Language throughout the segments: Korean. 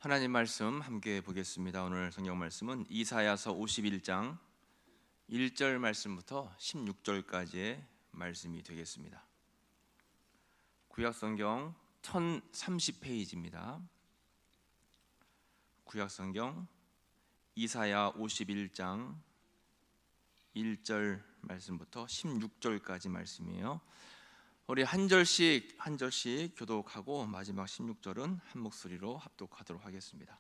하나님 말씀 함께 보겠습니다. 오늘 성경 말씀은 이사야서 51장 1절 말씀부터 16절까지의 말씀이 되겠습니다. 구약성경 1030페이지입니다. 구약성경 이사야 51장 1절 말씀부터 16절까지 말씀이에요. 우리 한 절씩 교독하고 마지막 16절은 한 목소리로 합독하도록 하겠습니다.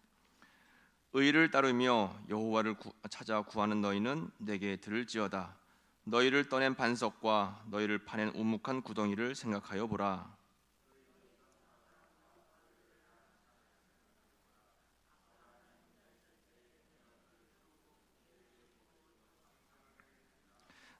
의를 따르며 여호와를 찾아 구하는 너희는 내게 들을지어다. 너희를 떠낸 반석과 너희를 파낸 우묵한 구덩이를 생각하여 보라.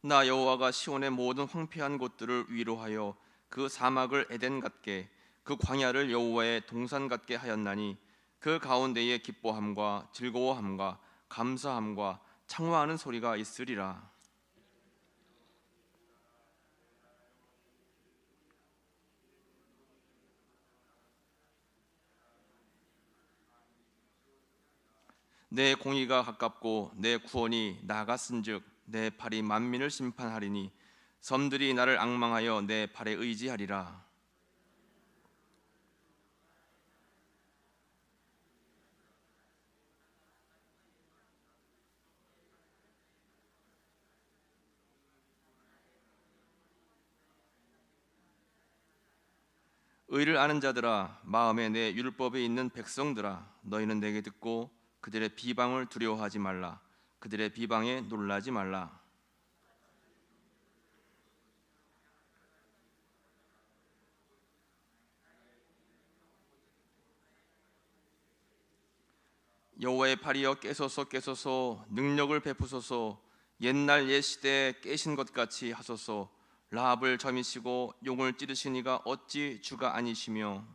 나 여호와가 시온의 모든 황폐한 곳들을 위로하여 그 사막을 에덴 같게 그 광야를 여호와의 동산 같게 하였나니 그 가운데에 기뻐함과 즐거워함과 감사함과 창화하는 소리가 있으리라. 내 공의가 가깝고 내 구원이 나아갔은즉 내 팔이 만민을 심판하리니 섬들이 나를 앙망하여 내 팔에 의지하리라. 의를 아는 자들아, 마음에 내 율법에 있는 백성들아, 너희는 내게 듣고 그들의 비방을 두려워하지 말라. 그들의 비방에 놀라지 말라. 여호와의 팔이여 깨소서 깨소서, 능력을 베푸소서. 옛날 옛 시대에 깨신 것 같이 하소서. 라합을 점이시고 용을 찌르시니가 어찌 주가 아니시며.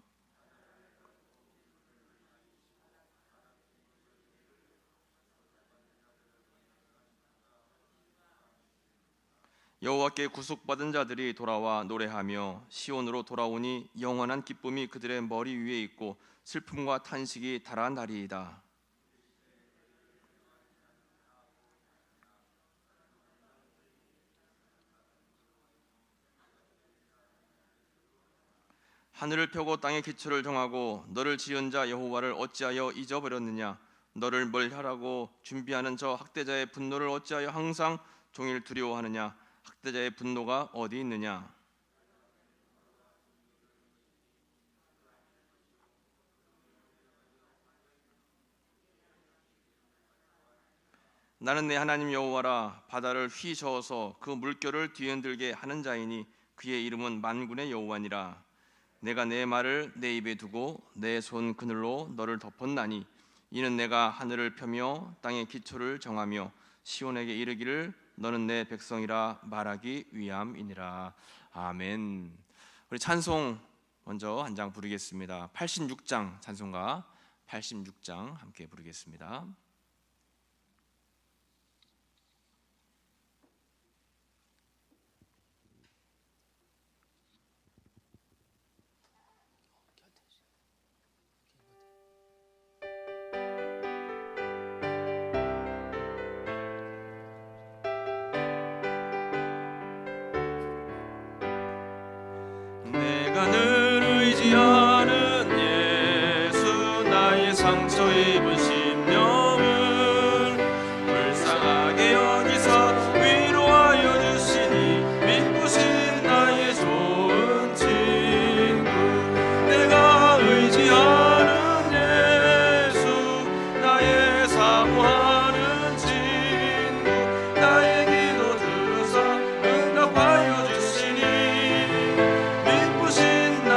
여호와께 구속받은 자들이 돌아와 노래하며 시온으로 돌아오니 영원한 기쁨이 그들의 머리 위에 있고 슬픔과 탄식이 달아나리이다. 하늘을 펴고 땅의 기초를 정하고 너를 지은 자 여호와를 어찌하여 잊어버렸느냐. 너를 멸하라고 준비하는 저 학대자의 분노를 어찌하여 항상 종일 두려워하느냐. 학대자의 분노가 어디 있느냐. 나는 내 하나님 여호와라. 바다를 휘저어서 그 물결을 뒤흔들게 하는 자이니 그의 이름은 만군의 여호와니라. 내가 내 말을 내 입에 두고 내 손 그늘로 너를 덮었나니 이는 내가 하늘을 펴며 땅의 기초를 정하며 시온에게 이르기를 너는 내 백성이라 말하기 위함이니라. 아멘. 우리 찬송 먼저 한 장 부르겠습니다. 86장 찬송가 86장 함께 부르겠습니다. 내가 늘 의지하는 예수 나의 상처 입은 심령을 불쌍하게 여기서 위로하여 주시니 믿으신 나의 좋은 친구. 내가 의지하는 예수 나의 사모하는 친구. 나의 기도 들으사 응답하여 주시니 믿으신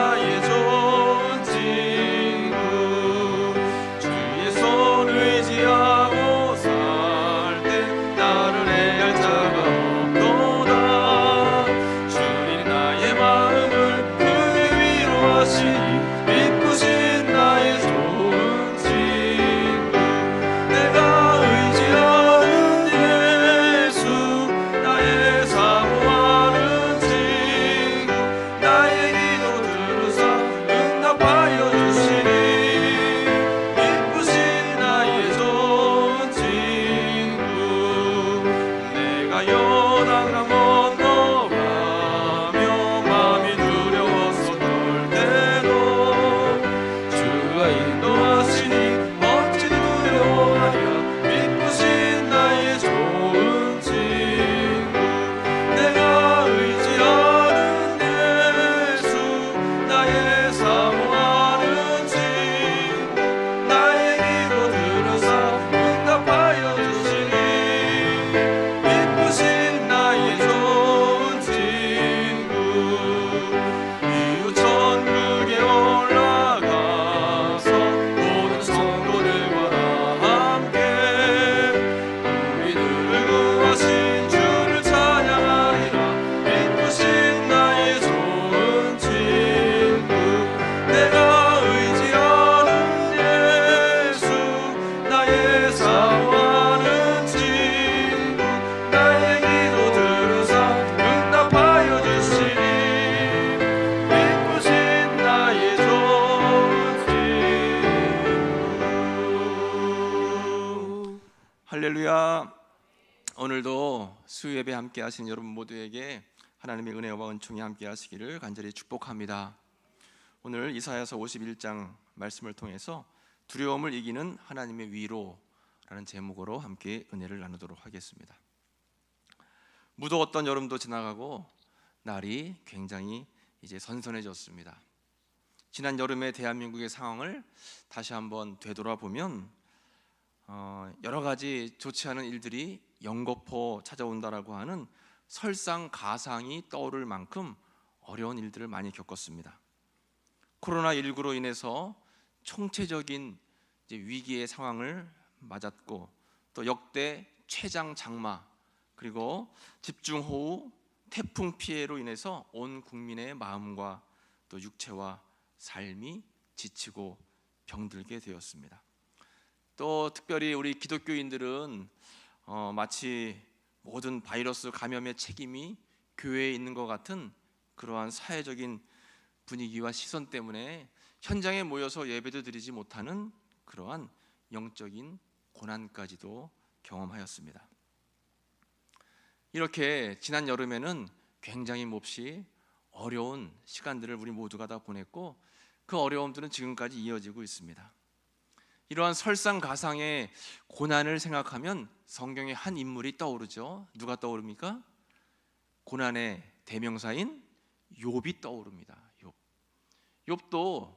오늘도 수요예배 함께 하신 여러분 모두에게 하나님의 은혜와 은총이 함께 하시기를 간절히 축복합니다. 오늘 이사야서 51장 말씀을 통해서 두려움을 이기는 하나님의 위로라는 제목으로 함께 은혜를 나누도록 하겠습니다. 무더웠던 여름도 지나가고 날이 굉장히 이제 선선해졌습니다. 지난 여름의 대한민국의 상황을 다시 한번 되돌아보면 여러 가지 좋지 않은 일들이 연거푸 찾아온다라고 하는 설상가상이 떠오를 만큼 어려운 일들을 많이 겪었습니다. 코로나19로 인해서 총체적인 위기의 상황을 맞았고, 또 역대 최장 장마, 그리고 집중호우, 태풍 피해로 인해서 온 국민의 마음과 또 육체와 삶이 지치고 병들게 되었습니다. 또 특별히 우리 기독교인들은 마치 모든 바이러스 감염의 책임이 교회에 있는 것 같은 그러한 사회적인 분위기와 시선 때문에 현장에 모여서 예배도 드리지 못하는 그러한 영적인 고난까지도 경험하였습니다. 이렇게 지난 여름에는 굉장히 몹시 어려운 시간들을 우리 모두가 다 보냈고, 그 어려움들은 지금까지 이어지고 있습니다. 이러한 설상가상의 고난을 생각하면 성경의 한 인물이 떠오르죠. 누가 떠오릅니까? 고난의 대명사인 욥이 떠오릅니다. 욥도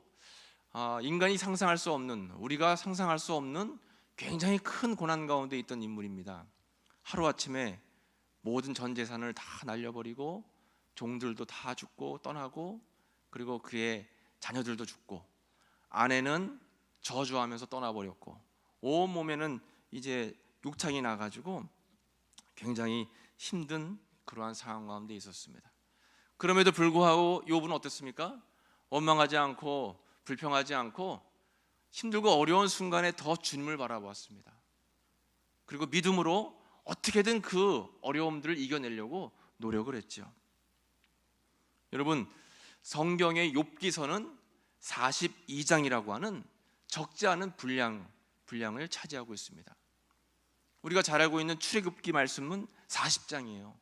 인간이 상상할 수 없는, 우리가 상상할 수 없는 굉장히 큰 고난 가운데 있던 인물입니다. 하루아침에 모든 전 재산을 다 날려버리고, 종들도 다 죽고 떠나고, 그리고 그의 자녀들도 죽고, 아내는 저주하면서 떠나버렸고, 온 몸에는 이제 욕창이 나가지고 굉장히 힘든 그러한 상황 가운데 있었습니다. 그럼에도 불구하고 욥은 어땠습니까? 원망하지 않고 불평하지 않고 힘들고 어려운 순간에 더 주님을 바라보았습니다. 그리고 믿음으로 어떻게든 그 어려움들을 이겨내려고 노력을 했죠. 여러분, 성경의 욥기서는 42장이라고 하는 적지 않은 분량을 차지하고 있습니다. 우리가 잘 알고 있는 출애굽기 말씀은 40장이에요.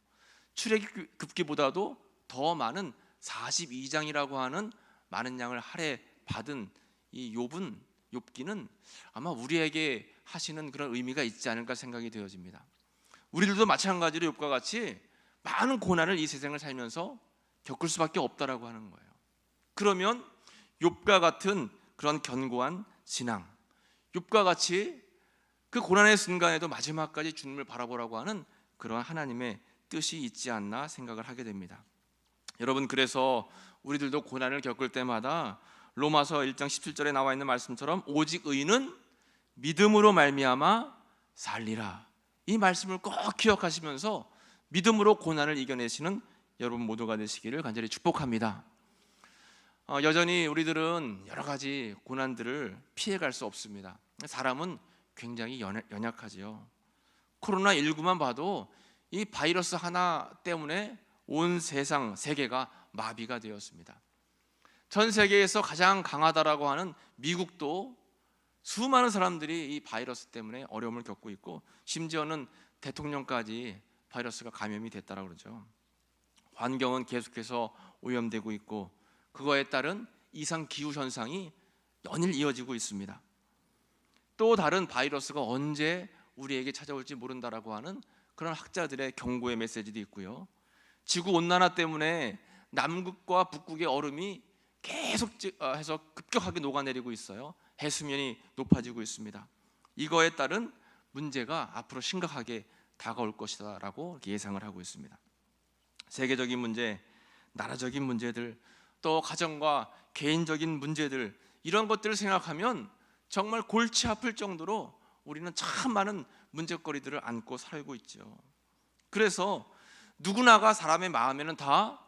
출애굽기보다도 더 많은 42장이라고 하는 많은 양을 할애받은 이 욥기는 아마 우리에게 하시는 그런 의미가 있지 않을까 생각이 되어집니다. 우리들도 마찬가지로 욥과 같이 많은 고난을 이 세상을 살면서 겪을 수밖에 없다라고 하는 거예요. 그러면 욥과 같은 그런 견고한 신앙, 욥과 같이 그 고난의 순간에도 마지막까지 주님을 바라보라고 하는 그런 하나님의 뜻이 있지 않나 생각을 하게 됩니다. 여러분, 그래서 우리들도 고난을 겪을 때마다 로마서 1장 17절에 나와 있는 말씀처럼 오직 의인은 믿음으로 말미암아 살리라, 이 말씀을 꼭 기억하시면서 믿음으로 고난을 이겨내시는 여러분 모두가 되시기를 간절히 축복합니다. 여전히 우리들은 여러 가지 고난들을 피해갈 수 없습니다. 사람은 굉장히 연약하지요. 코로나19만 봐도 이 바이러스 하나 때문에 온 세계가 마비가 되었습니다. 전 세계에서 가장 강하다라고 하는 미국도 수많은 사람들이 이 바이러스 때문에 어려움을 겪고 있고, 심지어는 대통령까지 바이러스가 감염이 됐다라고 그러죠. 환경은 계속해서 오염되고 있고, 그거에 따른 이상 기후 현상이 연일 이어지고 있습니다. 또 다른 바이러스가 언제 우리에게 찾아올지 모른다라고 하는 그런 학자들의 경고의 메시지도 있고요. 지구 온난화 때문에 남극과 북극의 얼음이 계속해서 급격하게 녹아내리고 있어요. 해수면이 높아지고 있습니다. 이거에 따른 문제가 앞으로 심각하게 다가올 것이다라고 예상을 하고 있습니다. 세계적인 문제, 나라적인 문제들, 또 가정과 개인적인 문제들, 이런 것들을 생각하면 정말 골치 아플 정도로 우리는 참 많은 문제거리들을 안고 살고 있죠. 그래서 누구나가 사람의 마음에는 다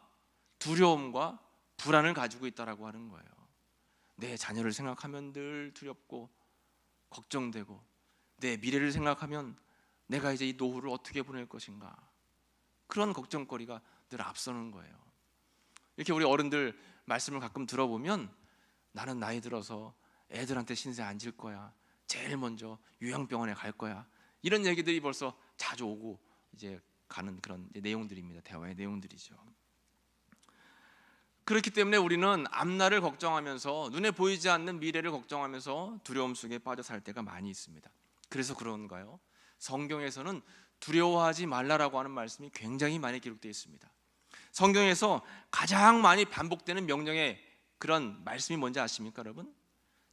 두려움과 불안을 가지고 있다라고 하는 거예요. 내 자녀를 생각하면 늘 두렵고 걱정되고, 내 미래를 생각하면 내가 이제 이 노후를 어떻게 보낼 것인가, 그런 걱정거리가 늘 앞서는 거예요. 이렇게 우리 어른들 말씀을 가끔 들어보면 나는 나이 들어서 애들한테 신세 안 질 거야, 제일 먼저 요양병원에 갈 거야, 이런 얘기들이 벌써 자주 오고 이제 가는 그런 내용들입니다. 대화의 내용들이죠. 그렇기 때문에 우리는 앞날을 걱정하면서 눈에 보이지 않는 미래를 걱정하면서 두려움 속에 빠져 살 때가 많이 있습니다. 그래서 그런가요? 성경에서는 두려워하지 말라라고 하는 말씀이 굉장히 많이 기록되어 있습니다. 성경에서 가장 많이 반복되는 명령의 그런 말씀이 뭔지 아십니까, 여러분?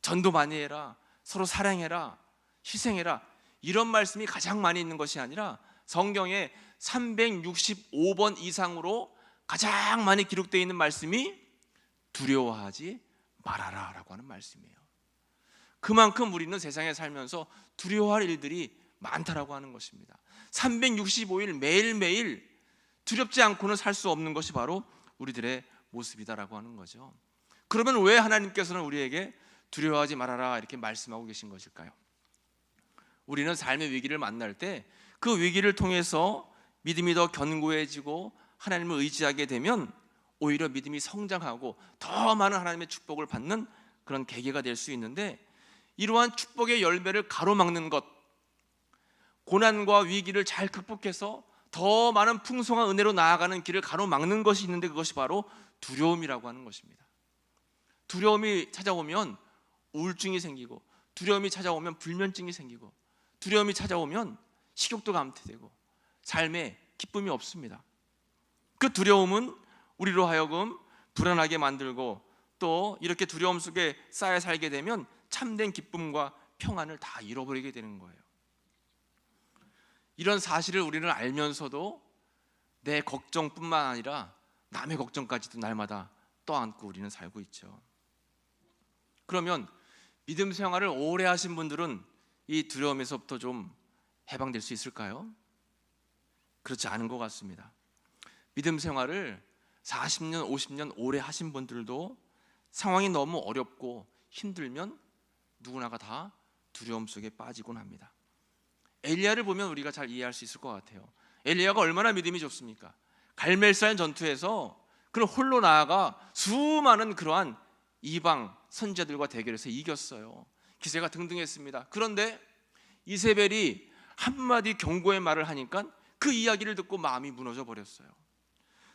전도 많이 해라, 서로 사랑해라, 희생해라, 이런 말씀이 가장 많이 있는 것이 아니라 성경에 365번 이상으로 가장 많이 기록되어 있는 말씀이 두려워하지 말아라 라고 하는 말씀이에요. 그만큼 우리는 세상에 살면서 두려워할 일들이 많다라고 하는 것입니다. 365일 매일매일 두렵지 않고는 살 수 없는 것이 바로 우리들의 모습이다라고 하는 거죠. 그러면 왜 하나님께서는 우리에게 두려워하지 말아라 이렇게 말씀하고 계신 것일까요? 우리는 삶의 위기를 만날 때 그 위기를 통해서 믿음이 더 견고해지고 하나님을 의지하게 되면 오히려 믿음이 성장하고 더 많은 하나님의 축복을 받는 그런 계기가 될 수 있는데, 이러한 축복의 열매를 가로막는 것, 고난과 위기를 잘 극복해서 더 많은 풍성한 은혜로 나아가는 길을 가로막는 것이 있는데, 그것이 바로 두려움이라고 하는 것입니다. 두려움이 찾아오면 우울증이 생기고, 두려움이 찾아오면 불면증이 생기고, 두려움이 찾아오면 식욕도 감퇴되고 삶에 기쁨이 없습니다. 그 두려움은 우리로 하여금 불안하게 만들고, 또 이렇게 두려움 속에 쌓여 살게 되면 참된 기쁨과 평안을 다 잃어버리게 되는 거예요. 이런 사실을 우리는 알면서도 내 걱정뿐만 아니라 남의 걱정까지도 날마다 떠안고 우리는 살고 있죠. 그러면 믿음 생활을 오래 하신 분들은 이 두려움에서부터 좀 해방될 수 있을까요? 그렇지 않은 것 같습니다. 믿음 생활을 40년, 50년 오래 하신 분들도 상황이 너무 어렵고 힘들면 누구나가 다 두려움 속에 빠지곤 합니다. 엘리야를 보면 우리가 잘 이해할 수 있을 것 같아요. 엘리야가 얼마나 믿음이 좋습니까? 갈멜산 전투에서 그는 홀로 나아가 수많은 그러한 이방 선지자들과 대결해서 이겼어요. 기세가 등등했습니다. 그런데 이세벨이 한마디 경고의 말을 하니까 그 이야기를 듣고 마음이 무너져 버렸어요.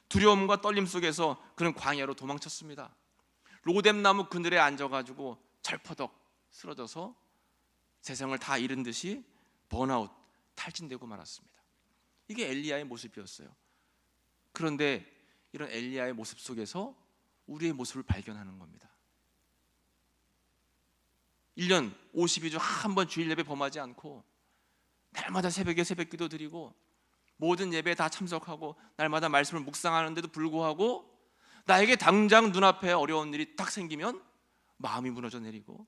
두려움과 떨림 속에서 그는 광야로 도망쳤습니다. 로뎀나무 그늘에 앉아가지고 철퍼덕 쓰러져서 세상을 다 잃은 듯이 번아웃, 탈진되고 말았습니다. 이게 엘리야의 모습이었어요. 그런데 이런 엘리야의 모습 속에서 우리의 모습을 발견하는 겁니다. 1년 52주 한 번 주일 예배 범하지 않고 날마다 새벽에 새벽기도 드리고 모든 예배에 다 참석하고 날마다 말씀을 묵상하는데도 불구하고 나에게 당장 눈앞에 어려운 일이 딱 생기면 마음이 무너져 내리고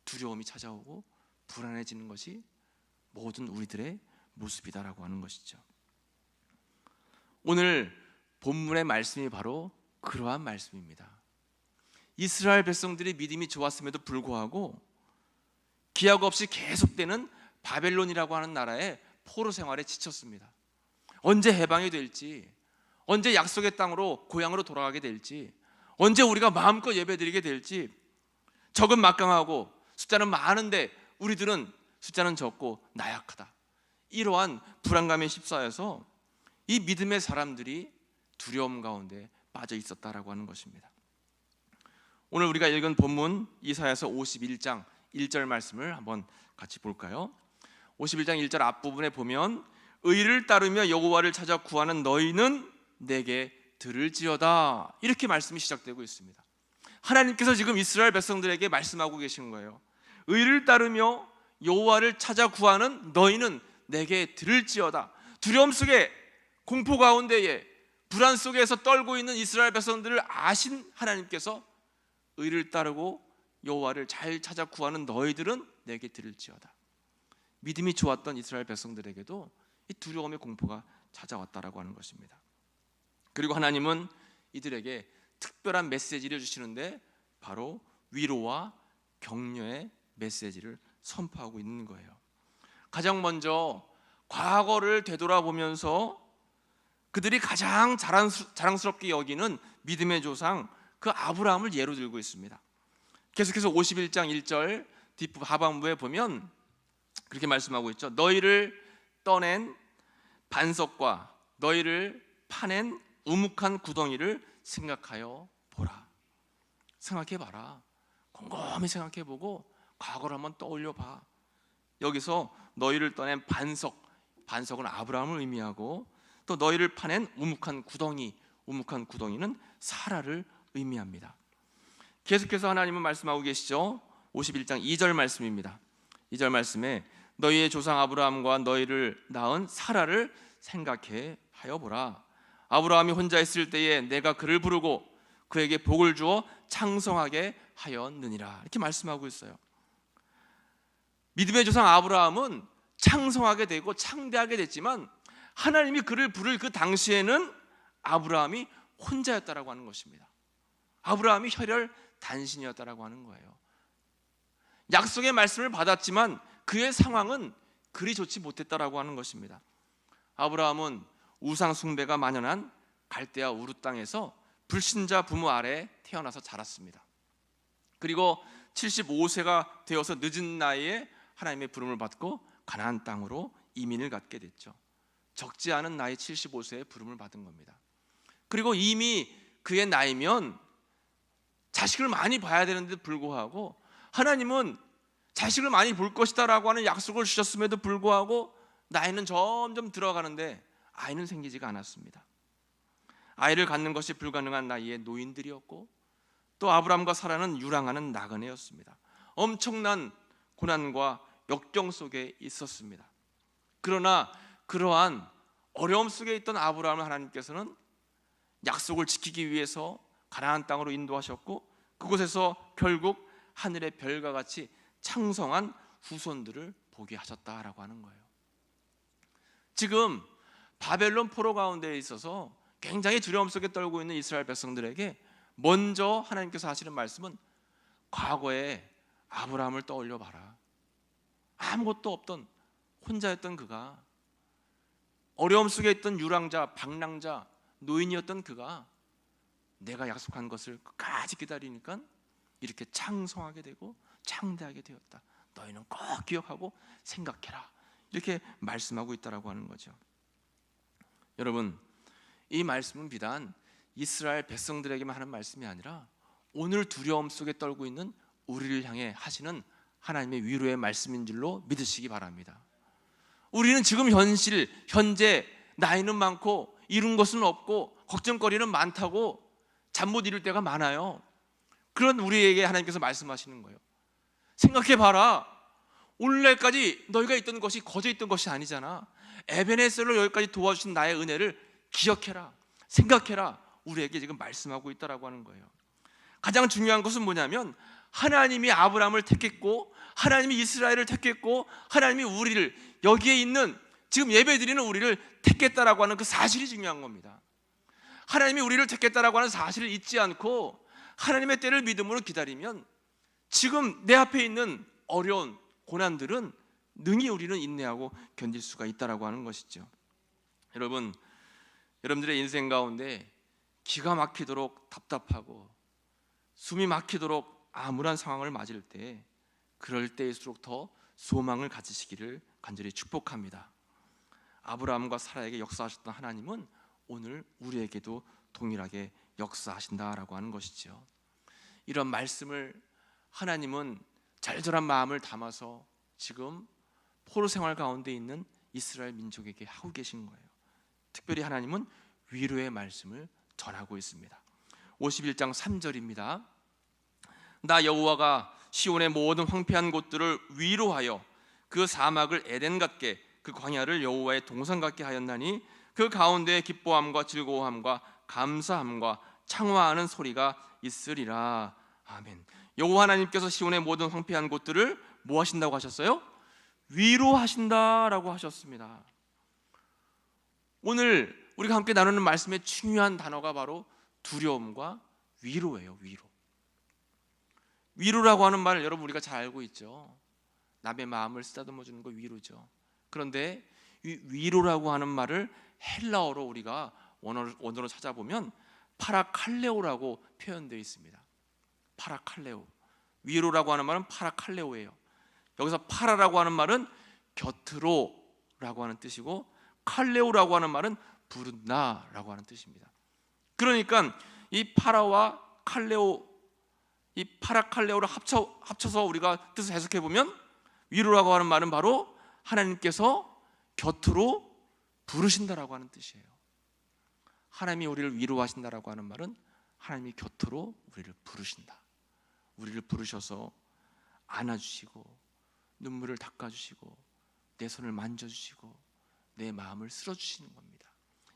두려움이 찾아오고 불안해지는 것이 모든 우리들의 모습이다라고 하는 것이죠. 오늘 본문의 말씀이 바로 그러한 말씀입니다. 이스라엘 백성들이 믿음이 좋았음에도 불구하고 기약 없이 계속되는 바벨론이라고 하는 나라의 포로 생활에 지쳤습니다. 언제 해방이 될지, 언제 약속의 땅으로 고향으로 돌아가게 될지, 언제 우리가 마음껏 예배드리게 될지, 적은 막강하고 숫자는 많은데 우리들은 숫자는 적고 나약하다, 이러한 불안감에 휩싸여서 이 믿음의 사람들이 두려움 가운데 빠져 있었다라고 하는 것입니다. 오늘 우리가 읽은 본문 이사야서 51장 1절 말씀을 한번 같이 볼까요? 51장 1절 앞부분에 보면 의를 따르며 여호와를 찾아 구하는 너희는 내게 들을지어다, 이렇게 말씀이 시작되고 있습니다. 하나님께서 지금 이스라엘 백성들에게 말씀하고 계신 거예요. 의를 따르며 여호와를 찾아 구하는 너희는 내게 들을지어다. 두려움 속에, 공포 가운데에, 불안 속에서 떨고 있는 이스라엘 백성들을 아신 하나님께서 의를 따르고 여호와를 잘 찾아 구하는 너희들은 내게 들을지어다. 믿음이 좋았던 이스라엘 백성들에게도 이 두려움의 공포가 찾아왔다라고 하는 것입니다. 그리고 하나님은 이들에게 특별한 메시지를 주시는데 바로 위로와 격려의 메시지를 선포하고 있는 거예요. 가장 먼저 과거를 되돌아보면서 그들이 가장 자랑스럽게 여기는 믿음의 조상 그 아브라함을 예로 들고 있습니다. 계속해서 51장 1절 뒷부 하반부에 보면 그렇게 말씀하고 있죠. 너희를 떠낸 반석과 너희를 파낸 우묵한 구덩이를 생각하여 보라. 생각해봐라. 곰곰이 생각해보고 과거를 한번 떠올려봐. 여기서 너희를 떠낸 반석은 아브라함을 의미하고, 또 너희를 파낸 우묵한 구덩이는 사라를 의미합니다. 계속해서 하나님은 말씀하고 계시죠. 51장 2절 말씀입니다. 2절 말씀에 너희의 조상 아브라함과 너희를 낳은 사라를 생각해 하여 보라. 아브라함이 혼자 있을 때에 내가 그를 부르고 그에게 복을 주어 창성하게 하였느니라. 이렇게 말씀하고 있어요. 믿음의 조상 아브라함은 창성하게 되고 창대하게 됐지만 하나님이 그를 부를 그 당시에는 아브라함이 혼자였다라고 하는 것입니다. 아브라함이 혈혈단신이었다라고 하는 거예요. 약속의 말씀을 받았지만 그의 상황은 그리 좋지 못했다라고 하는 것입니다. 아브라함은 우상 숭배가 만연한 갈대아 우르 땅에서 불신자 부모 아래에 태어나서 자랐습니다. 그리고 75세가 되어서 늦은 나이에 하나님의 부름을 받고 가나안 땅으로 이민을 갖게 됐죠. 적지 않은 나이 75세에 부름을 받은 겁니다. 그리고 이미 그의 나이면 자식을 많이 봐야 되는데도 불구하고 하나님은 자식을 많이 볼 것이다 라고 하는 약속을 주셨음에도 불구하고 나이는 점점 들어가는데 아이는 생기지가 않았습니다. 아이를 갖는 것이 불가능한 나이에 노인들이었고, 또 아브람과 사라는 유랑하는 나그네였습니다. 엄청난 고난과 역경 속에 있었습니다. 그러나 그러한 어려움 속에 있던 아브라함을 하나님께서는 약속을 지키기 위해서 가나안 땅으로 인도하셨고, 그곳에서 결국 하늘의 별과 같이 창성한 후손들을 보게 하셨다라고 하는 거예요. 지금 바벨론 포로 가운데 있어서 굉장히 두려움 속에 떨고 있는 이스라엘 백성들에게 먼저 하나님께서 하시는 말씀은 과거에 아브라함을 떠올려 봐라. 아무것도 없던 혼자였던 그가, 어려움 속에 있던 유랑자, 방랑자, 노인이었던 그가 내가 약속한 것을 끝까지 기다리니까 이렇게 창성하게 되고 창대하게 되었다. 너희는 꼭 기억하고 생각해라. 이렇게 말씀하고 있다라고 하는 거죠. 여러분, 이 말씀은 비단 이스라엘 백성들에게만 하는 말씀이 아니라 오늘 두려움 속에 떨고 있는 우리를 향해 하시는 하나님의 위로의 말씀인 줄로 믿으시기 바랍니다. 우리는 지금 현재 나이는 많고 이룬 것은 없고 걱정거리는 많다고 잠 못 이룰 때가 많아요. 그런 우리에게 하나님께서 말씀하시는 거예요. 생각해봐라. 오늘날까지 너희가 있던 것이 거저 있던 것이 아니잖아. 에베네셀로 여기까지 도와주신 나의 은혜를 기억해라, 생각해라. 우리에게 지금 말씀하고 있다라고 하는 거예요. 가장 중요한 것은 뭐냐면 하나님이 아브라함을 택했고 하나님이 이스라엘을 택했고 하나님이 우리를, 여기에 있는 지금 예배드리는 우리를 택했다라고 하는 그 사실이 중요한 겁니다. 하나님이 우리를 택했다라고 하는 사실을 잊지 않고 하나님의 때를 믿음으로 기다리면 지금 내 앞에 있는 어려운 고난들은 능히 우리는 인내하고 견딜 수가 있다라고 하는 것이죠. 여러분, 여러분들의 인생 가운데 기가 막히도록 답답하고 숨이 막히도록 암울한 상황을 맞을 때, 그럴 때일수록 더 소망을 가지시기를 간절히 축복합니다. 아브라함과 사라에게 역사하셨던 하나님은 오늘 우리에게도 동일하게 역사하신다라고 하는 것이죠. 이런 말씀을 하나님은 절절한 마음을 담아서 지금 포로 생활 가운데 있는 이스라엘 민족에게 하고 계신 거예요. 특별히 하나님은 위로의 말씀을 전하고 있습니다. 51장 3절입니다. 나 여호와가 시온의 모든 황폐한 곳들을 위로하여 그 사막을 에덴 같게 그 광야를 여호와의 동산 같게 하였나니 그 가운데에 기뻐함과 즐거움과 감사함과 창화하는 소리가 있으리라. 아멘. 여호와 하나님께서 시온의 모든 황폐한 곳들을 뭐 하신다고 하셨어요? 위로하신다라고 하셨습니다. 오늘 우리가 함께 나누는 말씀의 중요한 단어가 바로 두려움과 위로예요. 위로라고 하는 말을 여러분 우리가 잘 알고 있죠. 남의 마음을 쓰다듬어 주는 거 위로죠. 그런데 이 위로라고 하는 말을 헬라어로 우리가 원어로 찾아보면 파라칼레오라고 표현되어 있습니다. 파라칼레오. 위로라고 하는 말은 파라칼레오예요. 여기서 파라라고 하는 말은 곁으로라고 하는 뜻이고, 칼레오라고 하는 말은 부른다라고 하는 뜻입니다. 그러니까 이 파라와 칼레오, 이 파라칼레오를 합쳐서 우리가 뜻을 해석해 보면 위로라고 하는 말은 바로 하나님께서 곁으로 부르신다라고 하는 뜻이에요. 하나님이 우리를 위로하신다라고 하는 말은 하나님이 곁으로 우리를 부르신다. 우리를 부르셔서 안아주시고 눈물을 닦아주시고 내 손을 만져주시고 내 마음을 쓸어주시는 겁니다.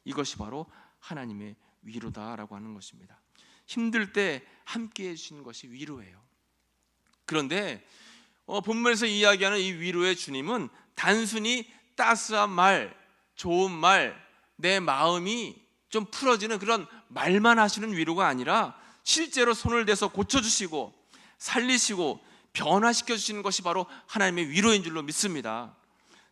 이것이 바로 하나님의 위로다라고 하는 것입니다. 힘들 때 함께 해주시는 것이 위로예요. 그런데 본문에서 이야기하는 이 위로의 주님은 단순히 따스한 말, 좋은 말, 내 마음이 좀 풀어지는 그런 말만 하시는 위로가 아니라 실제로 손을 대서 고쳐주시고 살리시고 변화시켜 주시는 것이 바로 하나님의 위로인 줄로 믿습니다.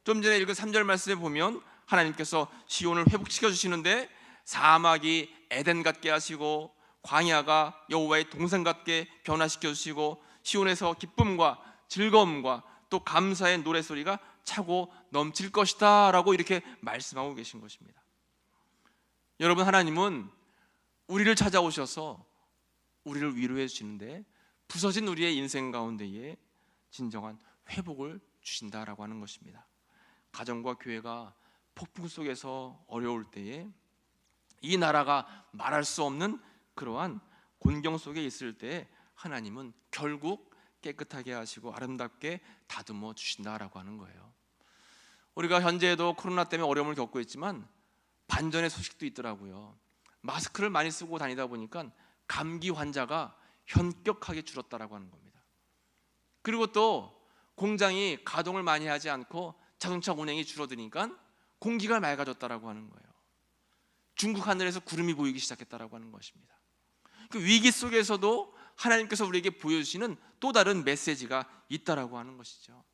좀 전에 읽은 3절 말씀에 보면 하나님께서 시온을 회복시켜 주시는데 사막이 에덴 같게 하시고 광야가 여호와의 동산 같게 변화시켜 주시고 시온에서 기쁨과 즐거움과 또 감사의 노래소리가 차고 넘칠 것이다 라고 이렇게 말씀하고 계신 것입니다. 여러분, 하나님은 우리를 찾아오셔서 우리를 위로해 주시는데 부서진 우리의 인생 가운데에 진정한 회복을 주신다라고 하는 것입니다. 가정과 교회가 폭풍 속에서 어려울 때에 이 나라가 말할 수 없는 그러한 곤경 속에 있을 때 하나님은 결국 깨끗하게 하시고 아름답게 다듬어 주신다라고 하는 거예요. 우리가 현재에도 코로나 때문에 어려움을 겪고 있지만 반전의 소식도 있더라고요. 마스크를 많이 쓰고 다니다 보니까 감기 환자가 현격하게 줄었다라고 하는 겁니다. 그리고 또 공장이 가동을 많이 하지 않고 자동차 운행이 줄어드니까 공기가 맑아졌다라고 하는 거예요. 중국 하늘에서 구름이 보이기 시작했다라고 하는 것입니다. 그 위기 속에서도 하나님께서 우리에게 보여주시는 또 다른 메시지가 있다라고 하는 것이죠.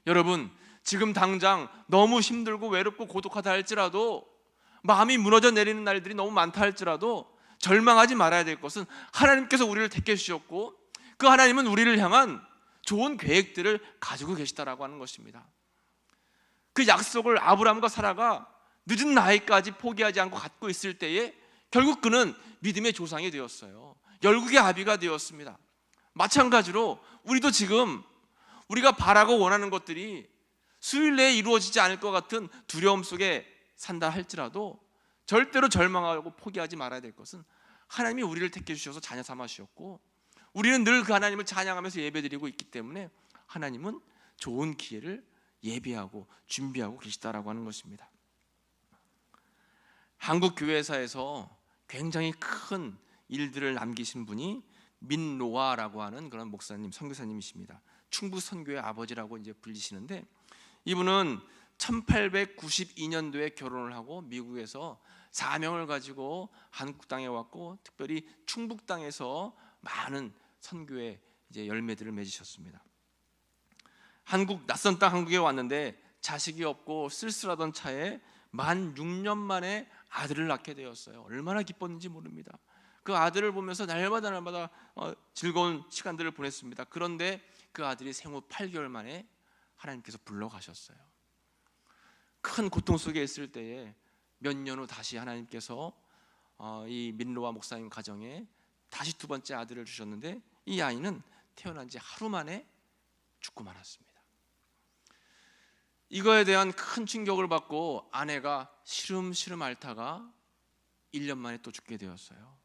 여러분, 지금 당장 너무 힘들고 외롭고 고독하다 할지라도, 마음이 무너져 내리는 날들이 너무 많다 할지라도 절망하지 말아야 될 것은 하나님께서 우리를 택해 주셨고 그 하나님은 우리를 향한 좋은 계획들을 가지고 계시다라고 하는 것입니다. 그 약속을 아브라함과 사라가 늦은 나이까지 포기하지 않고 갖고 있을 때에 결국 그는 믿음의 조상이 되었어요. 열국의 아비가 되었습니다. 마찬가지로 우리도 지금 우리가 바라고 원하는 것들이 수일 내에 이루어지지 않을 것 같은 두려움 속에 산다 할지라도 절대로 절망하고 포기하지 말아야 될 것은 하나님이 우리를 택해 주셔서 자녀 삼으셨고 우리는 늘 그 하나님을 찬양하면서 예배드리고 있기 때문에 하나님은 좋은 기회를 예비하고 준비하고 계시다라고 하는 것입니다. 한국 교회사에서 굉장히 큰 일들을 남기신 분이 민노아라고 하는 그런 목사님, 선교사님이십니다. 충북 선교의 아버지라고 이제 불리시는데 이분은 1892년도에 결혼을 하고 미국에서 사명을 가지고 한국 땅에 왔고 특별히 충북 땅에서 많은 선교의 이제 열매들을 맺으셨습니다. 낯선 땅 한국에 왔는데 자식이 없고 쓸쓸하던 차에 만 6년 만에 아들을 낳게 되었어요. 얼마나 기뻤는지 모릅니다. 그 아들을 보면서 날마다 즐거운 시간들을 보냈습니다. 그런데 그 아들이 생후 8개월 만에 하나님께서 불러가셨어요. 큰 고통 속에 있을 때에 몇 년 후 다시 하나님께서 이 민로와 목사님 가정에 다시 두 번째 아들을 주셨는데 이 아이는 태어난 지 하루 만에 죽고 말았습니다. 이거에 대한 큰 충격을 받고 아내가 시름시름 앓다가 1년 만에 또 죽게 되었어요.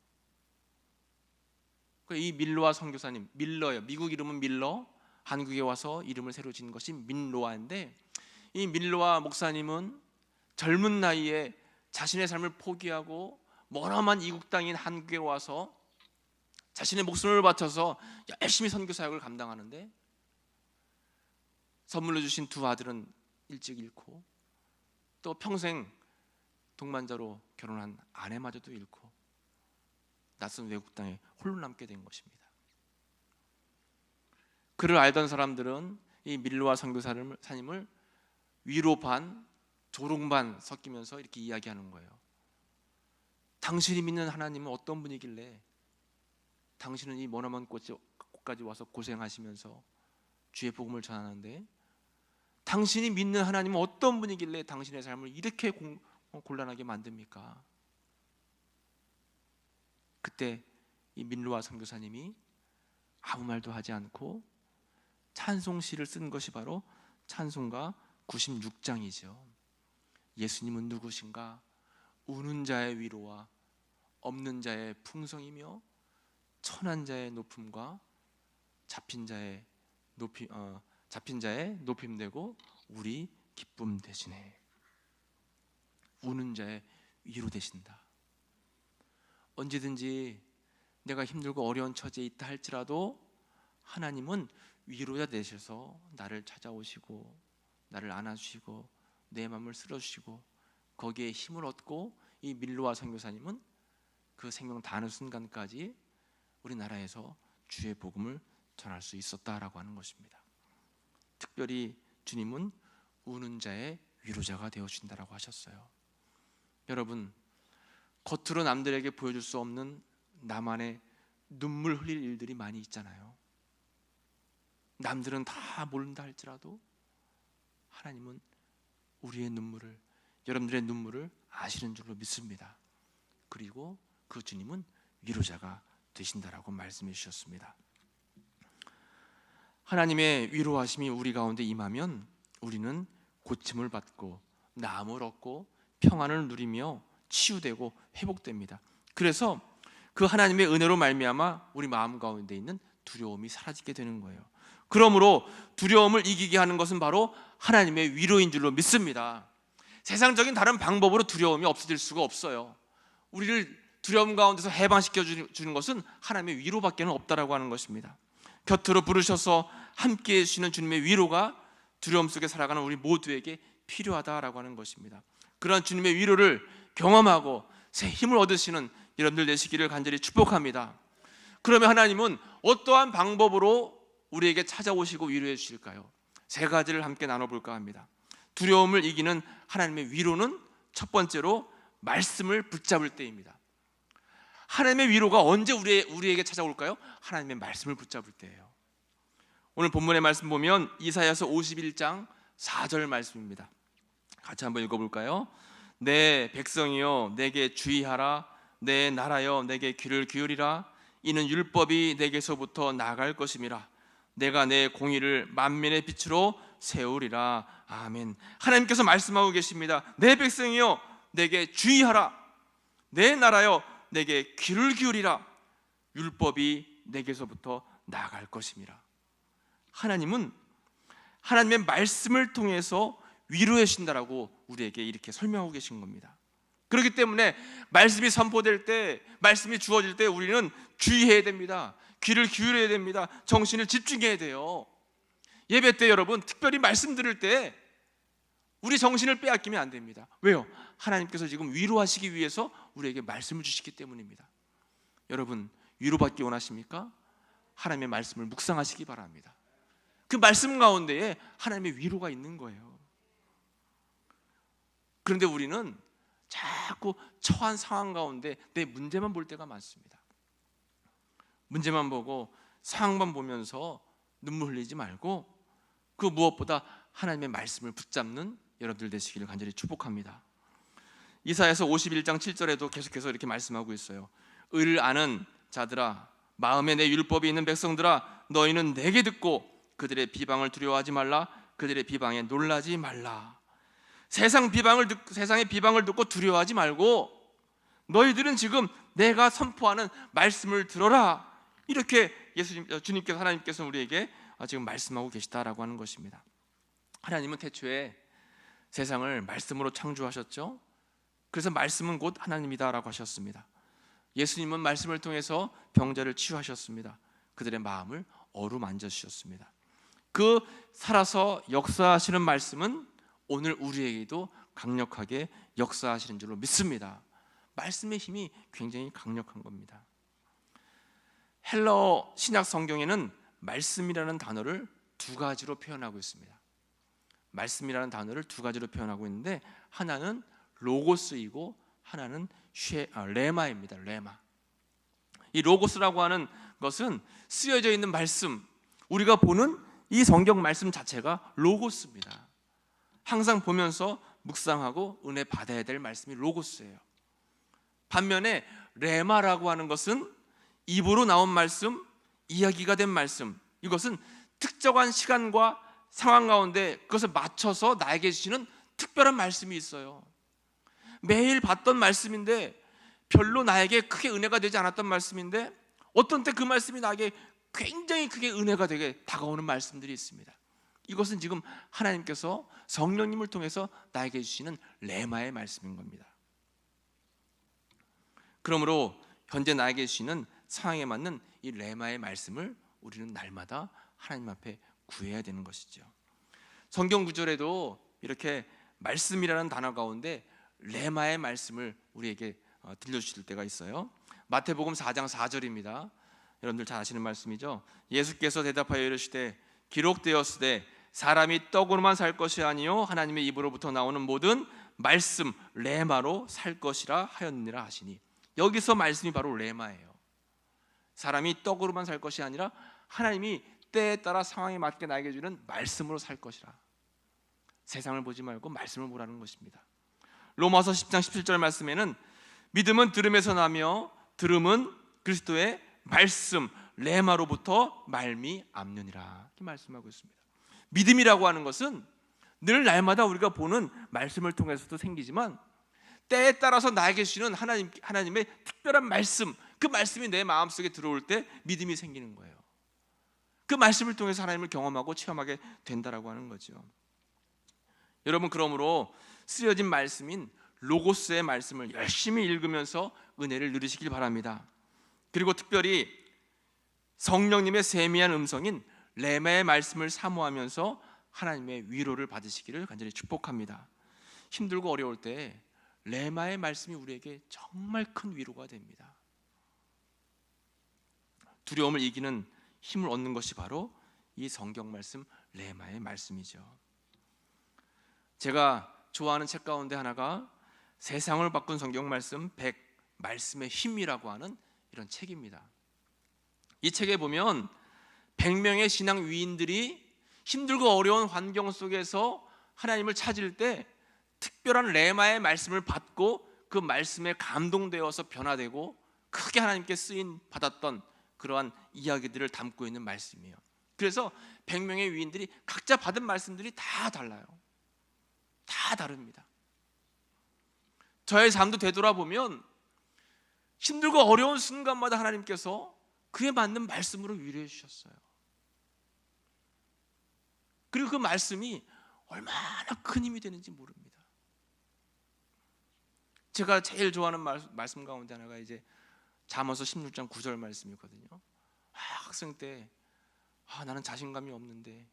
이 밀로아 선교사님, 밀러예요. 미국 이름은 밀러, 한국에 와서 이름을 새로 지은 것이 민로아인데 이 밀로아 목사님은 젊은 나이에 자신의 삶을 포기하고 머나먼 이국 땅인 한국에 와서 자신의 목숨을 바쳐서 열심히 선교 사역을 감당하는데 선물로 주신 두 아들은 일찍 잃고 또 평생 동반자로 결혼한 아내마저도 잃고 낯선 외국 땅에 홀로 남게 된 것입니다. 그를 알던 사람들은 이 밀로아 선교사님을 위로 반, 조롱 반 섞이면서 이렇게 이야기하는 거예요. 당신이 믿는 하나님은 어떤 분이길래 당신은 이 머나먼 곳까지 와서 고생하시면서 주의 복음을 전하는데 당신이 믿는 하나님은 어떤 분이길래 당신의 삶을 이렇게 곤란하게 만듭니까? 그때 이 민루아 선교사님이 아무 말도 하지 않고 찬송시를 쓴 것이 바로 찬송가 96장이죠. 예수님은 누구신가? 우는 자의 위로와 없는 자의 풍성이며 천한 자의 높음과 잡힌 자의 높임되고 우리 기쁨 되시네. 우는 자의 위로 되신다. 언제든지 내가 힘들고 어려운 처지에 있다 할지라도 하나님은 위로자 되셔서 나를 찾아오시고 나를 안아주시고 내 마음을 쓸어주시고 거기에 힘을 얻고 이 밀로아 선교사님은 그 생명 다하는 순간까지 우리나라에서 주의 복음을 전할 수 있었다라고 하는 것입니다. 특별히 주님은 우는 자의 위로자가 되어주신다라고 하셨어요. 여러분, 겉으로 남들에게 보여줄 수 없는 나만의 눈물 흘릴 일들이 많이 있잖아요. 남들은 다 모른다 할지라도 하나님은 우리의 눈물을, 여러분들의 눈물을 아시는 줄로 믿습니다. 그리고 그 주님은 위로자가 되신다라고 말씀해 주셨습니다. 하나님의 위로하심이 우리 가운데 임하면 우리는 고침을 받고 나음을 얻고 평안을 누리며 치유되고 회복됩니다. 그래서 그 하나님의 은혜로 말미암아 우리 마음 가운데 있는 두려움이 사라지게 되는 거예요. 그러므로 두려움을 이기게 하는 것은 바로 하나님의 위로인 줄로 믿습니다. 세상적인 다른 방법으로 두려움이 없어질 수가 없어요. 우리를 두려움 가운데서 해방시켜 주는 것은 하나님의 위로밖에 없다라고 하는 것입니다. 곁으로 부르셔서 함께해 주시는 주님의 위로가 두려움 속에 살아가는 우리 모두에게 필요하다라고 하는 것입니다. 그런 주님의 위로를 경험하고 새 힘을 얻으시는 여러분들 되시기를 간절히 축복합니다. 그러면 하나님은 어떠한 방법으로 우리에게 찾아오시고 위로해 주실까요? 세 가지를 함께 나눠볼까 합니다. 두려움을 이기는 하나님의 위로는 첫 번째로 말씀을 붙잡을 때입니다. 하나님의 위로가 언제 우리에게 찾아올까요? 하나님의 말씀을 붙잡을 때예요. 오늘 본문의 말씀 보면 이사야서 51장 4절 말씀입니다. 같이 한번 읽어볼까요? 내 백성이여 내게 주의하라. 내 나라여 내게 귀를 기울이라. 이는 율법이 내게서부터 나갈 것임이라. 내가 내 공의를 만민의 빛으로 세우리라. 아멘. 하나님께서 말씀하고 계십니다. 내 백성이여 내게 주의하라. 내 나라여 내게 귀를 기울이라. 율법이 내게서부터 나갈 것임이라. 하나님은 하나님의 말씀을 통해서 위로해 주신다라고 우리에게 이렇게 설명하고 계신 겁니다. 그렇기 때문에 말씀이 선포될 때, 말씀이 주어질 때 우리는 주의해야 됩니다. 귀를 기울여야 됩니다. 정신을 집중해야 돼요. 예배 때 여러분 특별히 말씀 들을 때 우리 정신을 빼앗기면 안 됩니다. 왜요? 하나님께서 지금 위로하시기 위해서 우리에게 말씀을 주시기 때문입니다. 여러분 위로받기 원하십니까? 하나님의 말씀을 묵상하시기 바랍니다. 그 말씀 가운데에 하나님의 위로가 있는 거예요. 그런데 우리는 자꾸 처한 상황 가운데 내 문제만 볼 때가 많습니다. 문제만 보고 상황만 보면서 눈물 흘리지 말고 그 무엇보다 하나님의 말씀을 붙잡는 여러분들 되시기를 간절히 축복합니다. 이사야서 51장 7절에도 계속해서 이렇게 말씀하고 있어요. 의를 아는 자들아, 마음에 내 율법이 있는 백성들아, 너희는 내게 듣고 그들의 비방을 두려워하지 말라. 그들의 비방에 놀라지 말라. 세상의 비방을 듣고 두려워하지 말고 너희들은 지금 내가 선포하는 말씀을 들어라. 이렇게 주님께서, 하나님께서 우리에게 지금 말씀하고 계시다라고 하는 것입니다. 하나님은 태초에 세상을 말씀으로 창조하셨죠. 그래서 말씀은 곧 하나님이다라고 하셨습니다. 예수님은 말씀을 통해서 병자를 치유하셨습니다. 그들의 마음을 어루만져 주셨습니다. 그 살아서 역사하시는 말씀은 오늘 우리에게도 강력하게 역사하시는 줄로 믿습니다. 말씀의 힘이 굉장히 강력한 겁니다. 헬러 신약 성경에는 말씀이라는 단어를 두 가지로 표현하고 있습니다. 말씀이라는 단어를 두 가지로 표현하고 있는데 하나는 로고스이고 하나는 레마입니다. 레마. 이 로고스라고 하는 것은 쓰여져 있는 말씀, 우리가 보는 이 성경 말씀 자체가 로고스입니다. 항상 보면서 묵상하고 은혜 받아야 될 말씀이 로고스예요. 반면에 레마라고 하는 것은 입으로 나온 말씀, 이야기가 된 말씀, 이것은 특정한 시간과 상황 가운데 그것을 맞춰서 나에게 주시는 특별한 말씀이 있어요. 매일 봤던 말씀인데 별로 나에게 크게 은혜가 되지 않았던 말씀인데 어떤 때 그 말씀이 나에게 굉장히 크게 은혜가 되게 다가오는 말씀들이 있습니다. 이것은 지금 하나님께서 성령님을 통해서 나에게 주시는 레마의 말씀인 겁니다. 그러므로 현재 나에게 주시는 상황에 맞는 이 레마의 말씀을 우리는 날마다 하나님 앞에 구해야 되는 것이죠. 성경 구절에도 이렇게 말씀이라는 단어 가운데 레마의 말씀을 우리에게 들려주실 때가 있어요. 마태복음 4장 4절입니다. 여러분들 잘 아시는 말씀이죠. 예수께서 대답하여 이르시되 기록되었으되 사람이 떡으로만 살 것이 아니요 하나님의 입으로부터 나오는 모든 말씀 레마로 살 것이라 하였느니라 하시니, 여기서 말씀이 바로 레마예요. 사람이 떡으로만 살 것이 아니라 하나님이 때에 따라 상황에 맞게 나에게 주는 말씀으로 살 것이라. 세상을 보지 말고 말씀을 보라는 것입니다. 로마서 10장 17절 말씀에는 믿음은 들음에서 나며 들음은 그리스도의 말씀 레마로부터 말미암느니라 이렇게 말씀하고 있습니다. 믿음이라고 하는 것은 늘 날마다 우리가 보는 말씀을 통해서도 생기지만 때에 따라서 나에게 주시는 하나님의 특별한 말씀, 그 말씀이 내 마음속에 들어올 때 믿음이 생기는 거예요. 그 말씀을 통해서 하나님을 경험하고 체험하게 된다라고 하는 거죠. 여러분, 그러므로 쓰여진 말씀인 로고스의 말씀을 열심히 읽으면서 은혜를 누리시길 바랍니다. 그리고 특별히 성령님의 세미한 음성인 레마의 말씀을 사모하면서 하나님의 위로를 받으시기를 간절히 축복합니다. 힘들고 어려울 때 레마의 말씀이 우리에게 정말 큰 위로가 됩니다. 두려움을 이기는 힘을 얻는 것이 바로 이 성경 말씀 레마의 말씀이죠. 제가 좋아하는 책 가운데 하나가 세상을 바꾼 성경 말씀 100 말씀의 힘이라고 하는 이런 책입니다. 이 책에 보면 100명의 신앙 위인들이 힘들고 어려운 환경 속에서 하나님을 찾을 때 특별한 레마의 말씀을 받고 그 말씀에 감동되어서 변화되고 크게 하나님께 쓰임 받았던 그러한 이야기들을 담고 있는 말씀이에요. 그래서 100명의 위인들이 각자 받은 말씀들이 다 달라요. 다 다릅니다. 저의 삶도 되돌아보면 힘들고 어려운 순간마다 하나님께서 그에 맞는 말씀으로 위로해 주셨어요. 그리고 그 말씀이 얼마나 큰 힘이 되는지 모릅니다. 제가 제일 좋아하는 말씀 가운데 하나가 이제 잠언서 16장 9절 말씀이거든요. 학생 때 나는 자신감이 없는데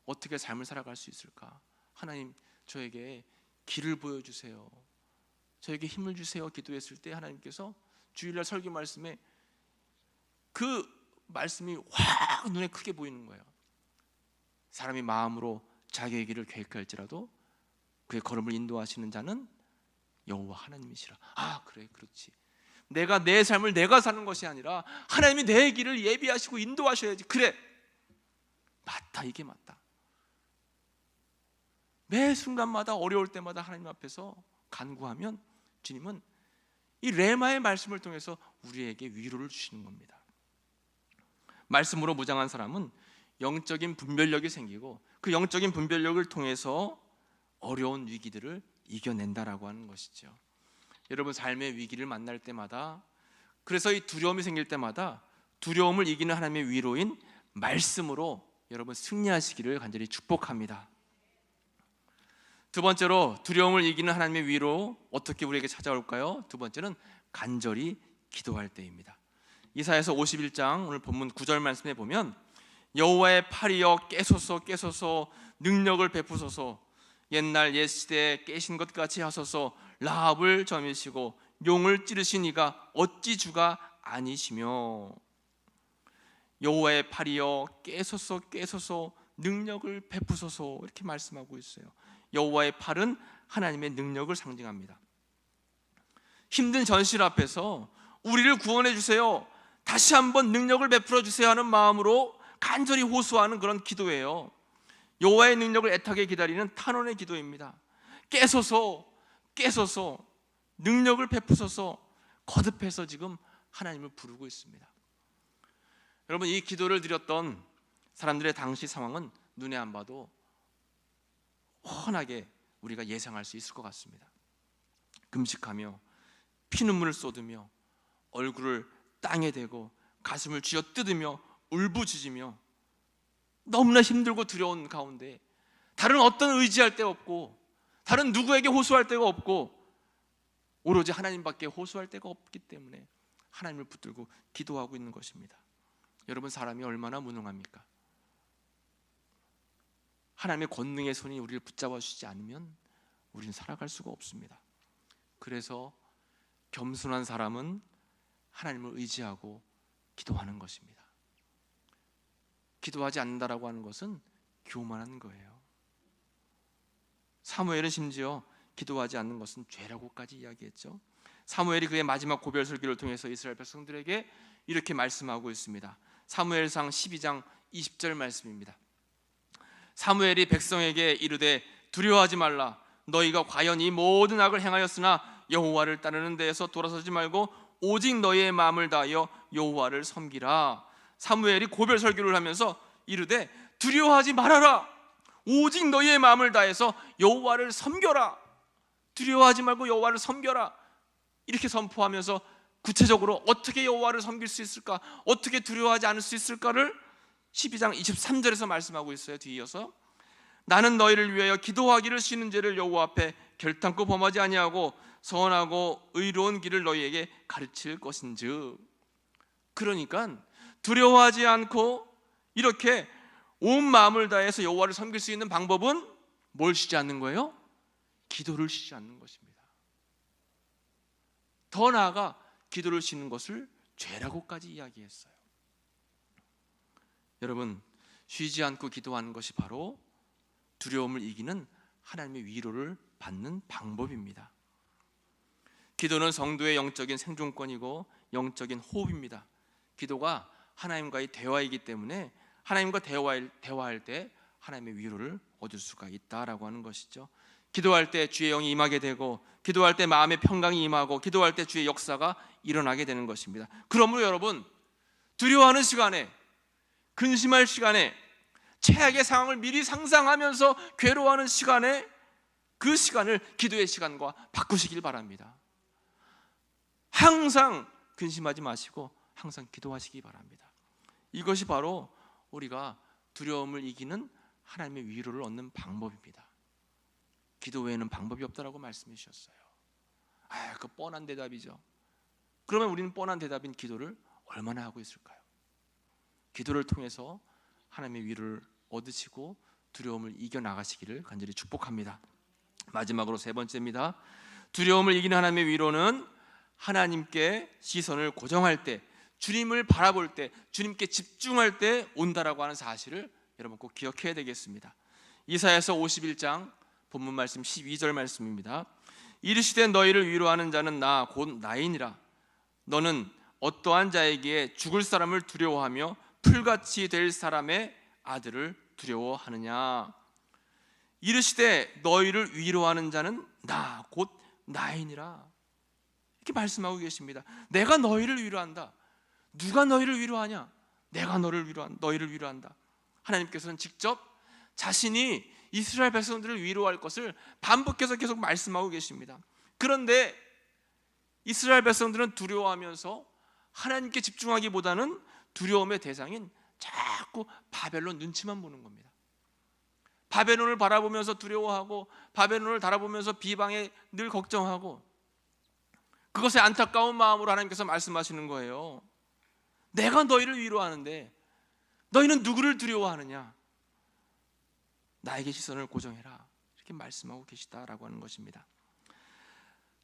어떻게 삶을 살아갈 수 있을까? 하나님, 저에게 길을 보여주세요. 저에게 힘을 주세요. 기도했을 때 하나님께서 주일날 설교 말씀에 그 말씀이 확 눈에 크게 보이는 거예요. 사람이 마음으로 자기의 길을 계획할지라도 그의 걸음을 인도하시는 자는 여호와 하나님이시라. 그래, 그렇지. 내가 내 삶을 내가 사는 것이 아니라 하나님이 내 길을 예비하시고 인도하셔야지. 그래, 맞다, 이게 맞다. 매 순간마다 어려울 때마다 하나님 앞에서 간구하면 주님은 이 레마의 말씀을 통해서 우리에게 위로를 주시는 겁니다. 말씀으로 무장한 사람은 영적인 분별력이 생기고 그 영적인 분별력을 통해서 어려운 위기들을 이겨낸다라고 하는 것이죠. 여러분, 삶의 위기를 만날 때마다, 그래서 이 두려움이 생길 때마다 두려움을 이기는 하나님의 위로인 말씀으로 여러분 승리하시기를 간절히 축복합니다. 두 번째로 두려움을 이기는 하나님의 위로 어떻게 우리에게 찾아올까요? 두 번째는 간절히 기도할 때입니다. 이사야서 51장 오늘 본문 9절 말씀에 보면 여호와의 팔이여 깨소서 깨소서 능력을 베푸소서 옛날 옛 시대에 깨신 것 같이 하소서 라합을 점이시고 용을 찌르신 이가 어찌 주가 아니시며 여호와의 팔이여 깨소서 깨소서 능력을 베푸소서 이렇게 말씀하고 있어요. 여호와의 팔은 하나님의 능력을 상징합니다. 힘든 전실 앞에서 우리를 구원해 주세요, 다시 한번 능력을 베풀어 주세요 하는 마음으로 간절히 호소하는 그런 기도예요. 여호와의 능력을 애타게 기다리는 탄원의 기도입니다. 깨소서 능력을 베푸소서 거듭해서 지금 하나님을 부르고 있습니다. 여러분, 이 기도를 드렸던 사람들의 당시 상황은 눈에 안 봐도 훤하게 우리가 예상할 수 있을 것 같습니다. 금식하며 피눈물을 쏟으며 얼굴을 땅에 대고 가슴을 쥐어 뜯으며 울부짖으며 너무나 힘들고 두려운 가운데 다른 어떤 의지할 데 없고 다른 누구에게 호소할 데가 없고 오로지 하나님밖에 호소할 데가 없기 때문에 하나님을 붙들고 기도하고 있는 것입니다. 여러분, 사람이 얼마나 무능합니까? 하나님의 권능의 손이 우리를 붙잡아 주지 않으면 우리는 살아갈 수가 없습니다. 그래서 겸손한 사람은 하나님을 의지하고 기도하는 것입니다. 기도하지 않는다라고 하는 것은 교만한 거예요. 사무엘은 심지어 기도하지 않는 것은 죄라고까지 이야기했죠. 사무엘이 그의 마지막 고별 설교를 통해서 이스라엘 백성들에게 이렇게 말씀하고 있습니다. 사무엘상 12장 20절 말씀입니다. 사무엘이 백성에게 이르되 두려워하지 말라. 너희가 과연 이 모든 악을 행하였으나 여호와를 따르는 데에서 돌아서지 말고 오직 너희의 마음을 다하여 여호와를 섬기라. 사무엘이 고별 설교를 하면서 이르되 두려워하지 말아라. 오직 너희의 마음을 다해서 여호와를 섬겨라. 두려워하지 말고 여호와를 섬겨라. 이렇게 선포하면서 구체적으로 어떻게 여호와를 섬길 수 있을까, 어떻게 두려워하지 않을 수 있을까를 12장 23절에서 말씀하고 있어요. 뒤이어서 나는 너희를 위하여 기도하기를 쉬는 죄를 여호와 앞에 결단코 범하지 아니하고 선하고 의로운 길을 너희에게 가르칠 것인즉. 그러니까 두려워하지 않고 이렇게 온 마음을 다해서 여호와를 섬길 수 있는 방법은 뭘 쉬지 않는 거예요? 기도를 쉬지 않는 것입니다. 더 나아가 기도를 쉬는 것을 죄라고까지 이야기했어요. 여러분, 쉬지 않고 기도하는 것이 바로 두려움을 이기는 하나님의 위로를 받는 방법입니다. 기도는 성도의 영적인 생존권이고 영적인 호흡입니다. 기도가 하나님과의 대화이기 때문에 하나님과 대화할 때 하나님의 위로를 얻을 수가 있다라고 하는 것이죠. 기도할 때 주의 영이 임하게 되고, 기도할 때 마음의 평강이 임하고, 기도할 때 주의 역사가 일어나게 되는 것입니다. 그러므로 여러분, 두려워하는 시간에, 근심할 시간에, 최악의 상황을 미리 상상하면서 괴로워하는 시간에 그 시간을 기도의 시간과 바꾸시길 바랍니다. 항상 근심하지 마시고 항상 기도하시기 바랍니다. 이것이 바로 우리가 두려움을 이기는 하나님의 위로를 얻는 방법입니다. 기도 외에는 방법이 없다라고 말씀해 주셨어요. 그 뻔한 대답이죠. 그러면 우리는 뻔한 대답인 기도를 얼마나 하고 있을까요? 기도를 통해서 하나님의 위로를 얻으시고 두려움을 이겨나가시기를 간절히 축복합니다. 마지막으로 세 번째입니다. 두려움을 이기는 하나님의 위로는 하나님께 시선을 고정할 때, 주님을 바라볼 때, 주님께 집중할 때 온다라고 하는 사실을 여러분 꼭 기억해야 되겠습니다. 이사야서 51장 본문 말씀 12절 말씀입니다. 이르시되 너희를 위로하는 자는 나 곧 나이니라. 너는 어떠한 자에게 죽을 사람을 두려워하며 풀같이 될 사람의 아들을 두려워하느냐. 이르시되 너희를 위로하는 자는 나 곧 나이니라. 이렇게 말씀하고 계십니다. 내가 너희를 위로한다. 누가 너희를 위로하냐? 내가 너희를 위로한다. 하나님께서는 직접 자신이 이스라엘 백성들을 위로할 것을 반복해서 계속 말씀하고 계십니다. 그런데 이스라엘 백성들은 두려워하면서 하나님께 집중하기보다는 두려움의 대상인 자꾸 바벨론 눈치만 보는 겁니다. 바벨론을 바라보면서 두려워하고, 바벨론을 바라보면서 비방에 늘 걱정하고, 그것에 안타까운 마음으로 하나님께서 말씀하시는 거예요. 내가 너희를 위로하는데 너희는 누구를 두려워하느냐? 나에게 시선을 고정해라. 이렇게 말씀하고 계시다라고 하는 것입니다.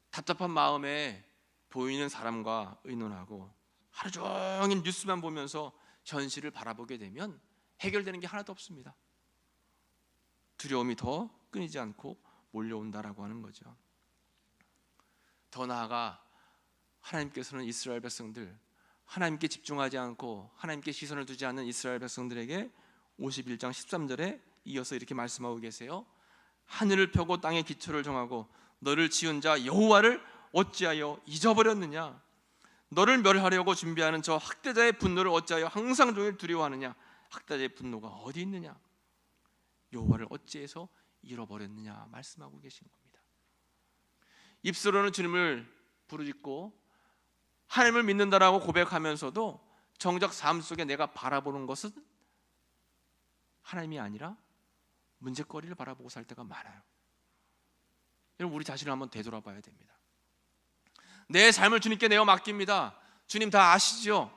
답답한 마음에 보이는 사람과 의논하고 하루 종일 뉴스만 보면서 현실을 바라보게 되면 해결되는 게 하나도 없습니다. 두려움이 더 끊이지 않고 몰려온다라고 하는 거죠. 더 나아가 하나님께서는 이스라엘 백성들, 하나님께 집중하지 않고 하나님께 시선을 두지 않는 이스라엘 백성들에게 51장 13절에 이어서 이렇게 말씀하고 계세요. 하늘을 펴고 땅의 기초를 정하고 너를 지은 자 여호와를 어찌하여 잊어버렸느냐? 너를 멸하려고 준비하는 저 학대자의 분노를 어찌하여 항상 종일 두려워하느냐? 학대자의 분노가 어디 있느냐? 여호와를 어찌해서 잃어버렸느냐 말씀하고 계신 겁니다. 입술로는 주님을 부르짖고 하나님을 믿는다라고 고백하면서도 정작 삶 속에 내가 바라보는 것은 하나님이 아니라 문제거리를 바라보고 살 때가 많아요. 여러분, 우리 자신을 한번 되돌아봐야 됩니다. 내 삶을 주님께 내어 맡깁니다. 주님 다 아시죠?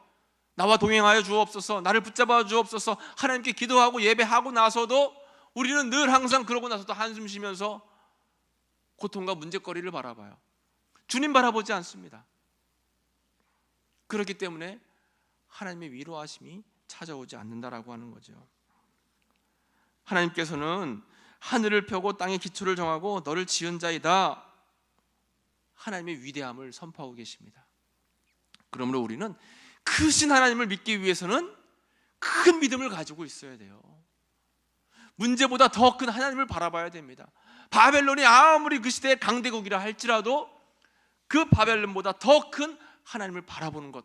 나와 동행하여 주옵소서, 나를 붙잡아 주옵소서. 하나님께 기도하고 예배하고 나서도 우리는 늘 항상 그러고 나서도 한숨 쉬면서 고통과 문제거리를 바라봐요. 주님 바라보지 않습니다. 그렇기 때문에 하나님의 위로하심이 찾아오지 않는다라고 하는 거죠. 하나님께서는 하늘을 펴고 땅의 기초를 정하고 너를 지은 자이다, 하나님의 위대함을 선포하고 계십니다. 그러므로 우리는 크신 하나님을 믿기 위해서는 큰 믿음을 가지고 있어야 돼요. 문제보다 더 큰 하나님을 바라봐야 됩니다. 바벨론이 아무리 그 시대의 강대국이라 할지라도 그 바벨론보다 더 큰 하나님을 바라보는 것,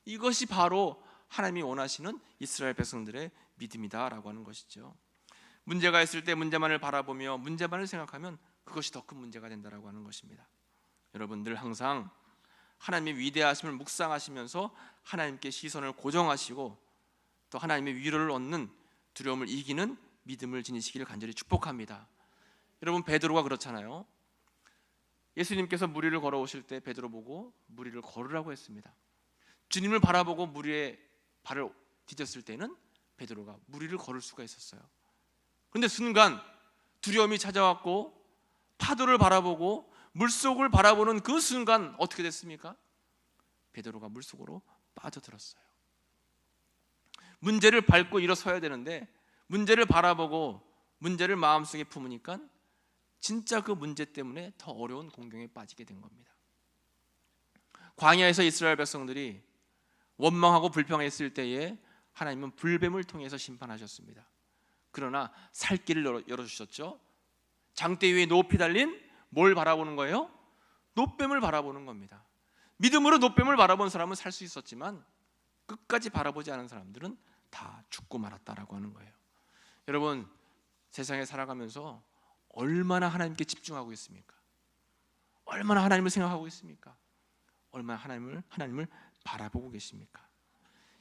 이것이 바로 하나님이 원하시는 이스라엘 백성들의 믿음이다라고 하는 것이죠. 문제가 있을 때 문제만을 바라보며 문제만을 생각하면 그것이 더 큰 문제가 된다라고 하는 것입니다. 여러분들 항상 하나님의 위대하심을 묵상하시면서 하나님께 시선을 고정하시고 또 하나님의 위로를 얻는, 두려움을 이기는 믿음을 지니시기를 간절히 축복합니다. 여러분, 베드로가 그렇잖아요. 예수님께서 무리를 걸어오실 때 베드로 보고 무리를 걸으라고 했습니다. 주님을 바라보고 무리의 발을 디뎠을 때는 베드로가 무리를 걸을 수가 있었어요. 그런데 순간 두려움이 찾아왔고 파도를 바라보고 물속을 바라보는 그 순간 어떻게 됐습니까? 베드로가 물속으로 빠져들었어요. 문제를 밟고 일어서야 되는데 문제를 바라보고 문제를 마음속에 품으니까 진짜 그 문제 때문에 더 어려운 공경에 빠지게 된 겁니다. 광야에서 이스라엘 백성들이 원망하고 불평했을 때에 하나님은 불뱀을 통해서 심판하셨습니다. 그러나 살 길을 열어주셨죠. 장대 위에 높이 달린 뭘 바라보는 거예요? 놋뱀을 바라보는 겁니다. 믿음으로 놋뱀을 바라본 사람은 살 수 있었지만 끝까지 바라보지 않은 사람들은 다 죽고 말았다라고 하는 거예요. 여러분, 세상에 살아가면서 얼마나 하나님께 집중하고 있습니까? 얼마나 하나님을 생각하고 있습니까? 얼마나 하나님을 바라보고 계십니까?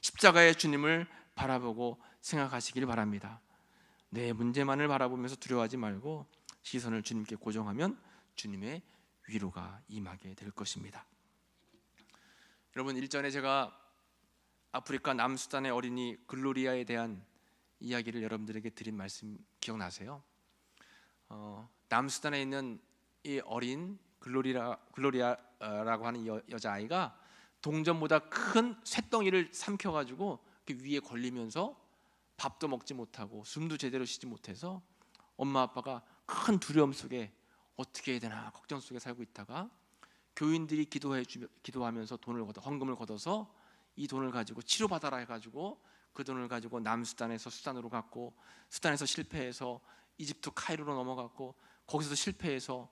십자가의 주님을 바라보고 생각하시길 바랍니다. 내 문제만을 바라보면서 두려워하지 말고 시선을 주님께 고정하면 주님의 위로가 임하게 될 것입니다. 여러분, 일전에 제가 아프리카 남수단의 어린이 글로리아에 대한 이야기를 여러분들에게 드린 말씀 기억나세요? 남수단에 있는 이 어린 글로리아라고 하는 여자아이가 동전보다 큰 쇳덩이를 삼켜가지고 그 위에 걸리면서 밥도 먹지 못하고 숨도 제대로 쉬지 못해서 엄마 아빠가 큰 두려움 속에 어떻게 해야 되나 걱정 속에 살고 있다가 교인들이 기도하면서 헌금을 걷어서 이 돈을 가지고 치료받아라 해가지고 그 돈을 가지고 남수단에서 수단으로 갔고, 수단에서 실패해서 이집트 카이로로 넘어갔고, 거기서 실패해서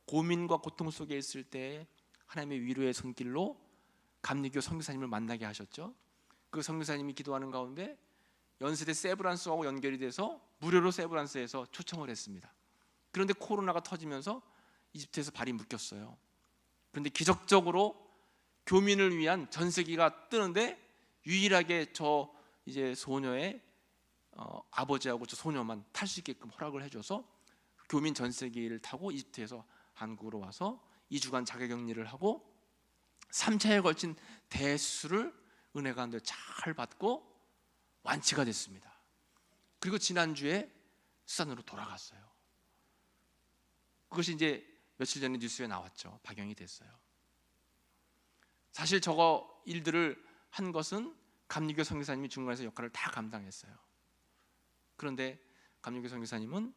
고민과 고통 속에 있을 때 하나님의 위로의 손길로 감리교 선교사님을 만나게 하셨죠. 그 선교사님이 기도하는 가운데 연세대 세브란스하고 연결이 돼서 무료로 세브란스에서 초청을 했습니다. 그런데 코로나가 터지면서 이집트에서 발이 묶였어요. 그런데 기적적으로 교민을 위한 전세기가 뜨는데 유일하게 저 이제 소녀의 아버지하고 저 소녀만 탈 수 있게끔 허락을 해줘서 교민 전세기를 타고 이집트에서 한국으로 와서 2주간 자가격리를 하고 3차에 걸친 대수를 은혜 가운데 잘 받고 완치가 됐습니다. 그리고 지난주에 수산으로 돌아갔어요. 그것이 이제 며칠 전에 뉴스에 나왔죠. 박영이 됐어요. 사실 저거 일들을 한 것은 감리교 선교사님이 중간에서 역할을 다 감당했어요. 그런데 감리교 선교사님은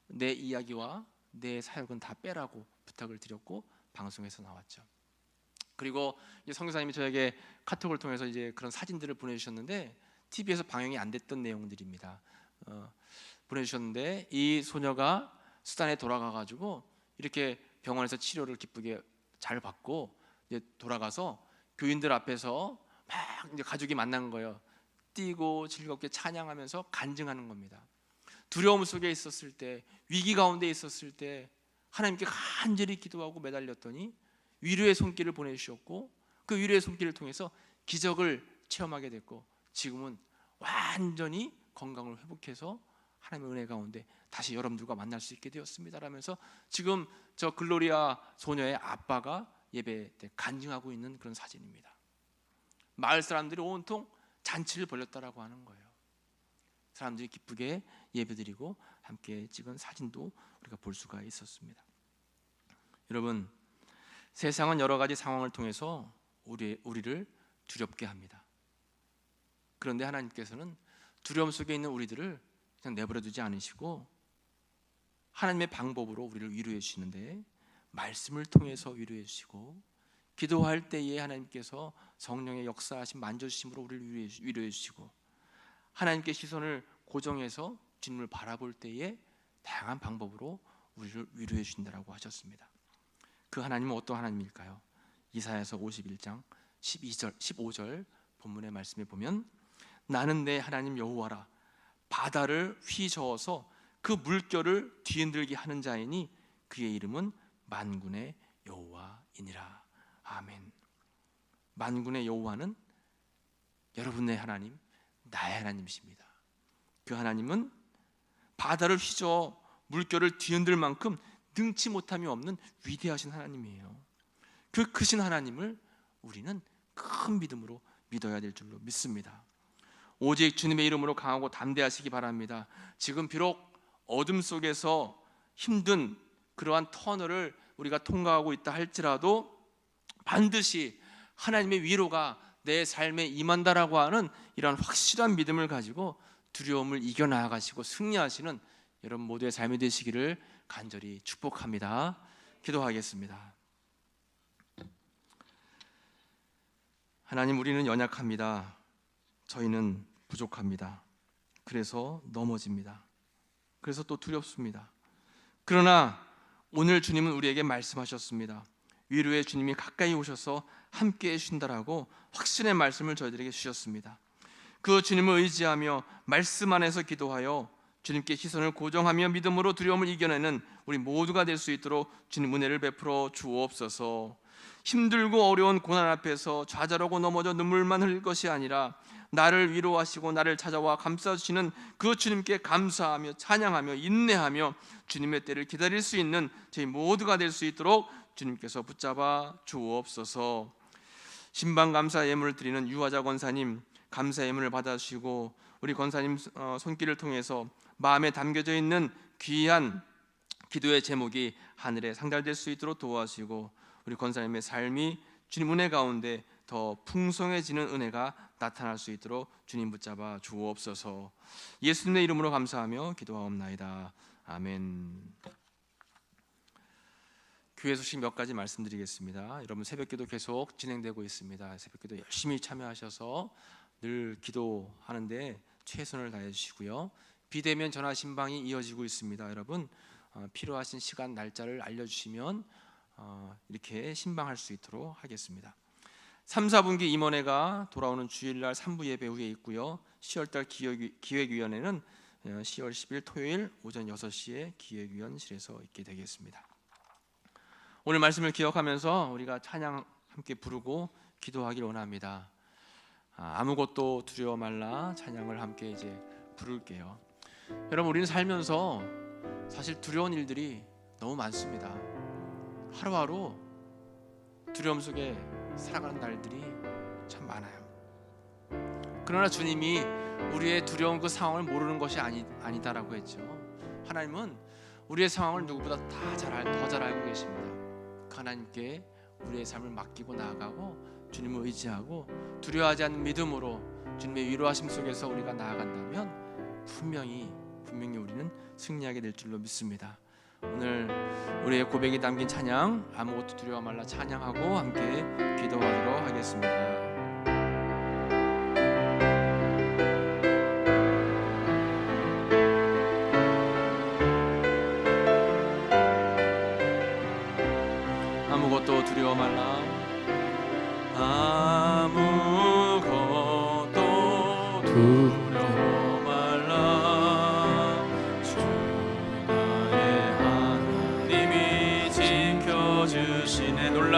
내 이야기와 내 사역은 다 빼라고 부탁을 드렸고 방송에서 나왔죠. 그리고 선교사님이 저에게 카톡을 통해서 이제 그런 사진들을 보내주셨는데 TV에서 방영이 안 됐던 내용들입니다. 보내주셨는데 이 소녀가 수단에 돌아가 가지고 이렇게 병원에서 치료를 기쁘게 잘 받고 이제 돌아가서 교인들 앞에서 막 이제 가족이 만난 거예요. 뛰고 즐겁게 찬양하면서 간증하는 겁니다. 두려움 속에 있었을 때, 위기 가운데 있었을 때 하나님께 간절히 기도하고 매달렸더니 위로의 손길을 보내주셨고, 그 위로의 손길을 통해서 기적을 체험하게 됐고, 지금은 완전히 건강을 회복해서 하나님의 은혜 가운데 다시 여러분들과 만날 수 있게 되었습니다 라면서 지금 저 글로리아 소녀의 아빠가 예배 때 간증하고 있는 그런 사진입니다. 마을 사람들이 온통 잔치를 벌였다라고 하는 거예요. 사람들이 기쁘게 예배드리고 함께 찍은 사진도 우리가 볼 수가 있었습니다. 여러분, 세상은 여러 가지 상황을 통해서 우리를 두렵게 합니다. 그런데 하나님께서는 두려움 속에 있는 우리들을 그냥 내버려 두지 않으시고 하나님의 방법으로 우리를 위로해 주시는데, 말씀을 통해서 위로해 주시고, 기도할 때에 하나님께서 성령의 역사하신 만져주심으로 우리를 위로해 주시고, 하나님께 시선을 고정해서 주님을 바라볼 때에 다양한 방법으로 우리를 위로해 주신다라고 하셨습니다. 그 하나님은 어떤 하나님일까요? 이사야서 51장 12절, 15절 본문의 말씀에 보면, 나는 내 하나님 여호와라, 바다를 휘저어서 그 물결을 뒤흔들게 하는 자이니 그의 이름은 만군의 여호와이니라. 아멘. 만군의 여호와는 여러분의 하나님, 나의 하나님이십니다. 그 하나님은 바다를 휘저어 물결을 뒤흔들 만큼 능치 못함이 없는 위대하신 하나님이에요. 그 크신 하나님을 우리는 큰 믿음으로 믿어야 될 줄로 믿습니다. 오직 주님의 이름으로 강하고 담대하시기 바랍니다. 지금 비록 어둠 속에서 힘든 그러한 터널을 우리가 통과하고 있다 할지라도 반드시 하나님의 위로가 내 삶에 임한다라고 하는 이러한 확실한 믿음을 가지고 두려움을 이겨나가시고 승리하시는 여러분 모두의 삶이 되시기를 간절히 축복합니다. 기도하겠습니다. 하나님, 우리는 연약합니다. 저희는 부족합니다. 그래서 넘어집니다. 그래서 또 두렵습니다. 그러나 오늘 주님은 우리에게 말씀하셨습니다. 위로의 주님이 가까이 오셔서 함께 해주신다라고 확신의 말씀을 저희들에게 주셨습니다. 그 주님을 의지하며 말씀 안에서 기도하여 주님께 시선을 고정하며 믿음으로 두려움을 이겨내는 우리 모두가 될 수 있도록 주님 은혜를 베풀어 주옵소서. 힘들고 어려운 고난 앞에서 좌절하고 넘어져 눈물만 흘릴 것이 아니라 나를 위로하시고 나를 찾아와 감싸주시는 그 주님께 감사하며 찬양하며 인내하며 주님의 때를 기다릴 수 있는 저희 모두가 될 수 있도록 주님께서 붙잡아 주옵소서. 신방감사 예물을 드리는 유화자 권사님, 감사 예물을 받아주시고 우리 권사님 손길을 통해서 마음에 담겨져 있는 귀한 기도의 제목이 하늘에 상달될 수 있도록 도와주시고 우리 권사님의 삶이 주님 은혜 가운데 더 풍성해지는 은혜가 나타날 수 있도록 주님 붙잡아 주옵소서. 예수님의 이름으로 감사하며 기도하옵나이다. 아멘. 교회 소식 몇 가지 말씀드리겠습니다. 여러분, 새벽기도 계속 진행되고 있습니다. 새벽기도 열심히 참여하셔서 늘 기도하는데 최선을 다해 주시고요. 비대면 전화 신방이 이어지고 있습니다. 여러분, 필요하신 시간 날짜를 알려주시면 이렇게 신방할 수 있도록 하겠습니다. 3, 4분기 임원회가 돌아오는 주일날 3부 예배 후에 있고요. 10월달 기획위원회는 10월 10일 토요일 오전 6시에 기획위원실에서 있게 되겠습니다. 오늘 말씀을 기억하면서 우리가 찬양 함께 부르고 기도하길 원합니다. 아무것도 두려워 말라 찬양을 함께 이제 부를게요. 여러분, 우리는 살면서 사실 두려운 일들이 너무 많습니다. 하루하루 두려움 속에 살아가는 날들이 참 많아요. 그러나 주님이 우리의 두려운 그 상황을 모르는 것이 아니다라고 했죠. 하나님은 우리의 상황을 누구보다 더 잘 알고 계십니다. 그 하나님께 우리의 삶을 맡기고 나아가고 주님을 의지하고 두려워하지 않는 믿음으로 주님의 위로하심 속에서 우리가 나아간다면 분명히 우리는 승리하게 될 줄로 믿습니다. 오늘 우리의 고백이 담긴 찬양 아무것도 두려워 말라 찬양하고 함께 기도하도록 하겠습니다.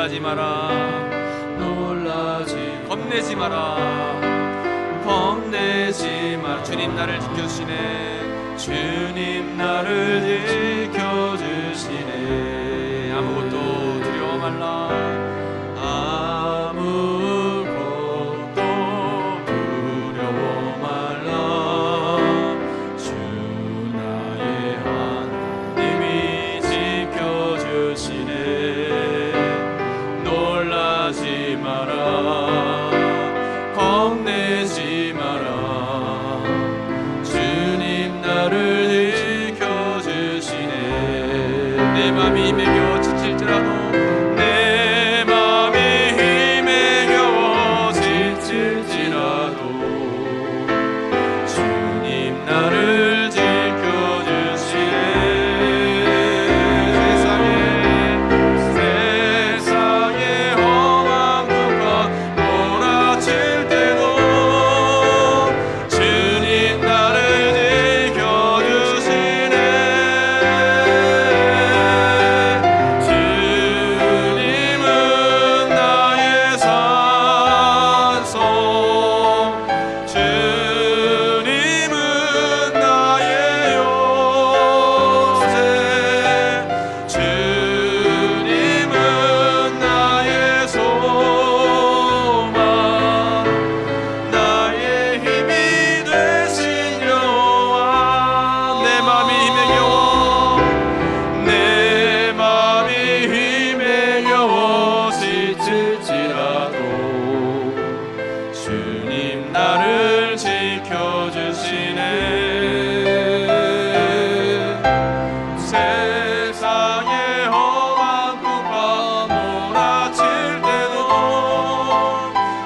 놀라지 마라. 겁내지 마라. 겁내지 마라. 주님 나를 지켜주시네. 주님 나를 지켜주시네. 아무것도 두려워 말라. 아무것도 두려워 말라. 주 나의 하나님이 지켜주시네. 놀라지 마라. 겁내지 마라. 주님 나를 지켜주시네. 내 맘이 힘에 겨워 지칠지라도, 내 맘이 힘에 겨워 지칠지라도 주님 나를 지켜주시네. 세상에 험한 곳과 몰아칠 때도 주님 나를 지켜주시네. 주님은 나의 산성, 주님은 나의 요새, 주님은 나의 소망, 나의 힘이 되신 여호와. 내 맘이 힘에 겨워, 내 맘이 힘에 겨워 지칠지라도 주님 나를 지켜주시네. 세상에 험한 곳과 몰아칠 때도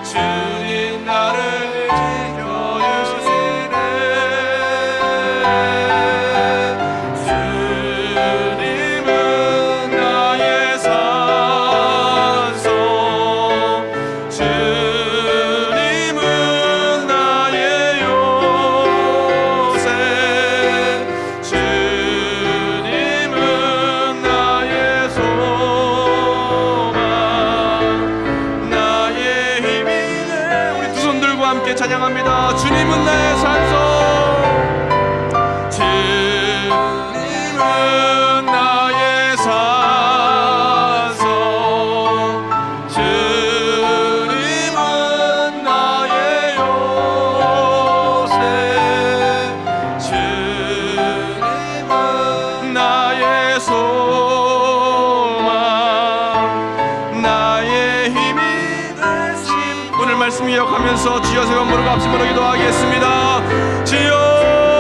주님 나를 지켜주시네. 주님은 나의 산성, 주님은 나의 요새, 주님은 나의 소망, 나의 힘이 돼. 우리 두 손 들고 함께 찬양합니다. 주님은 나의 산성, 주님은 나의 산성, 주님은 나의 요새, 주님은 나의 소망, 나의 힘이 되심. 오늘 말씀 기억하면서 주여 세번 부르고 앞서 부르기도 하겠습니다.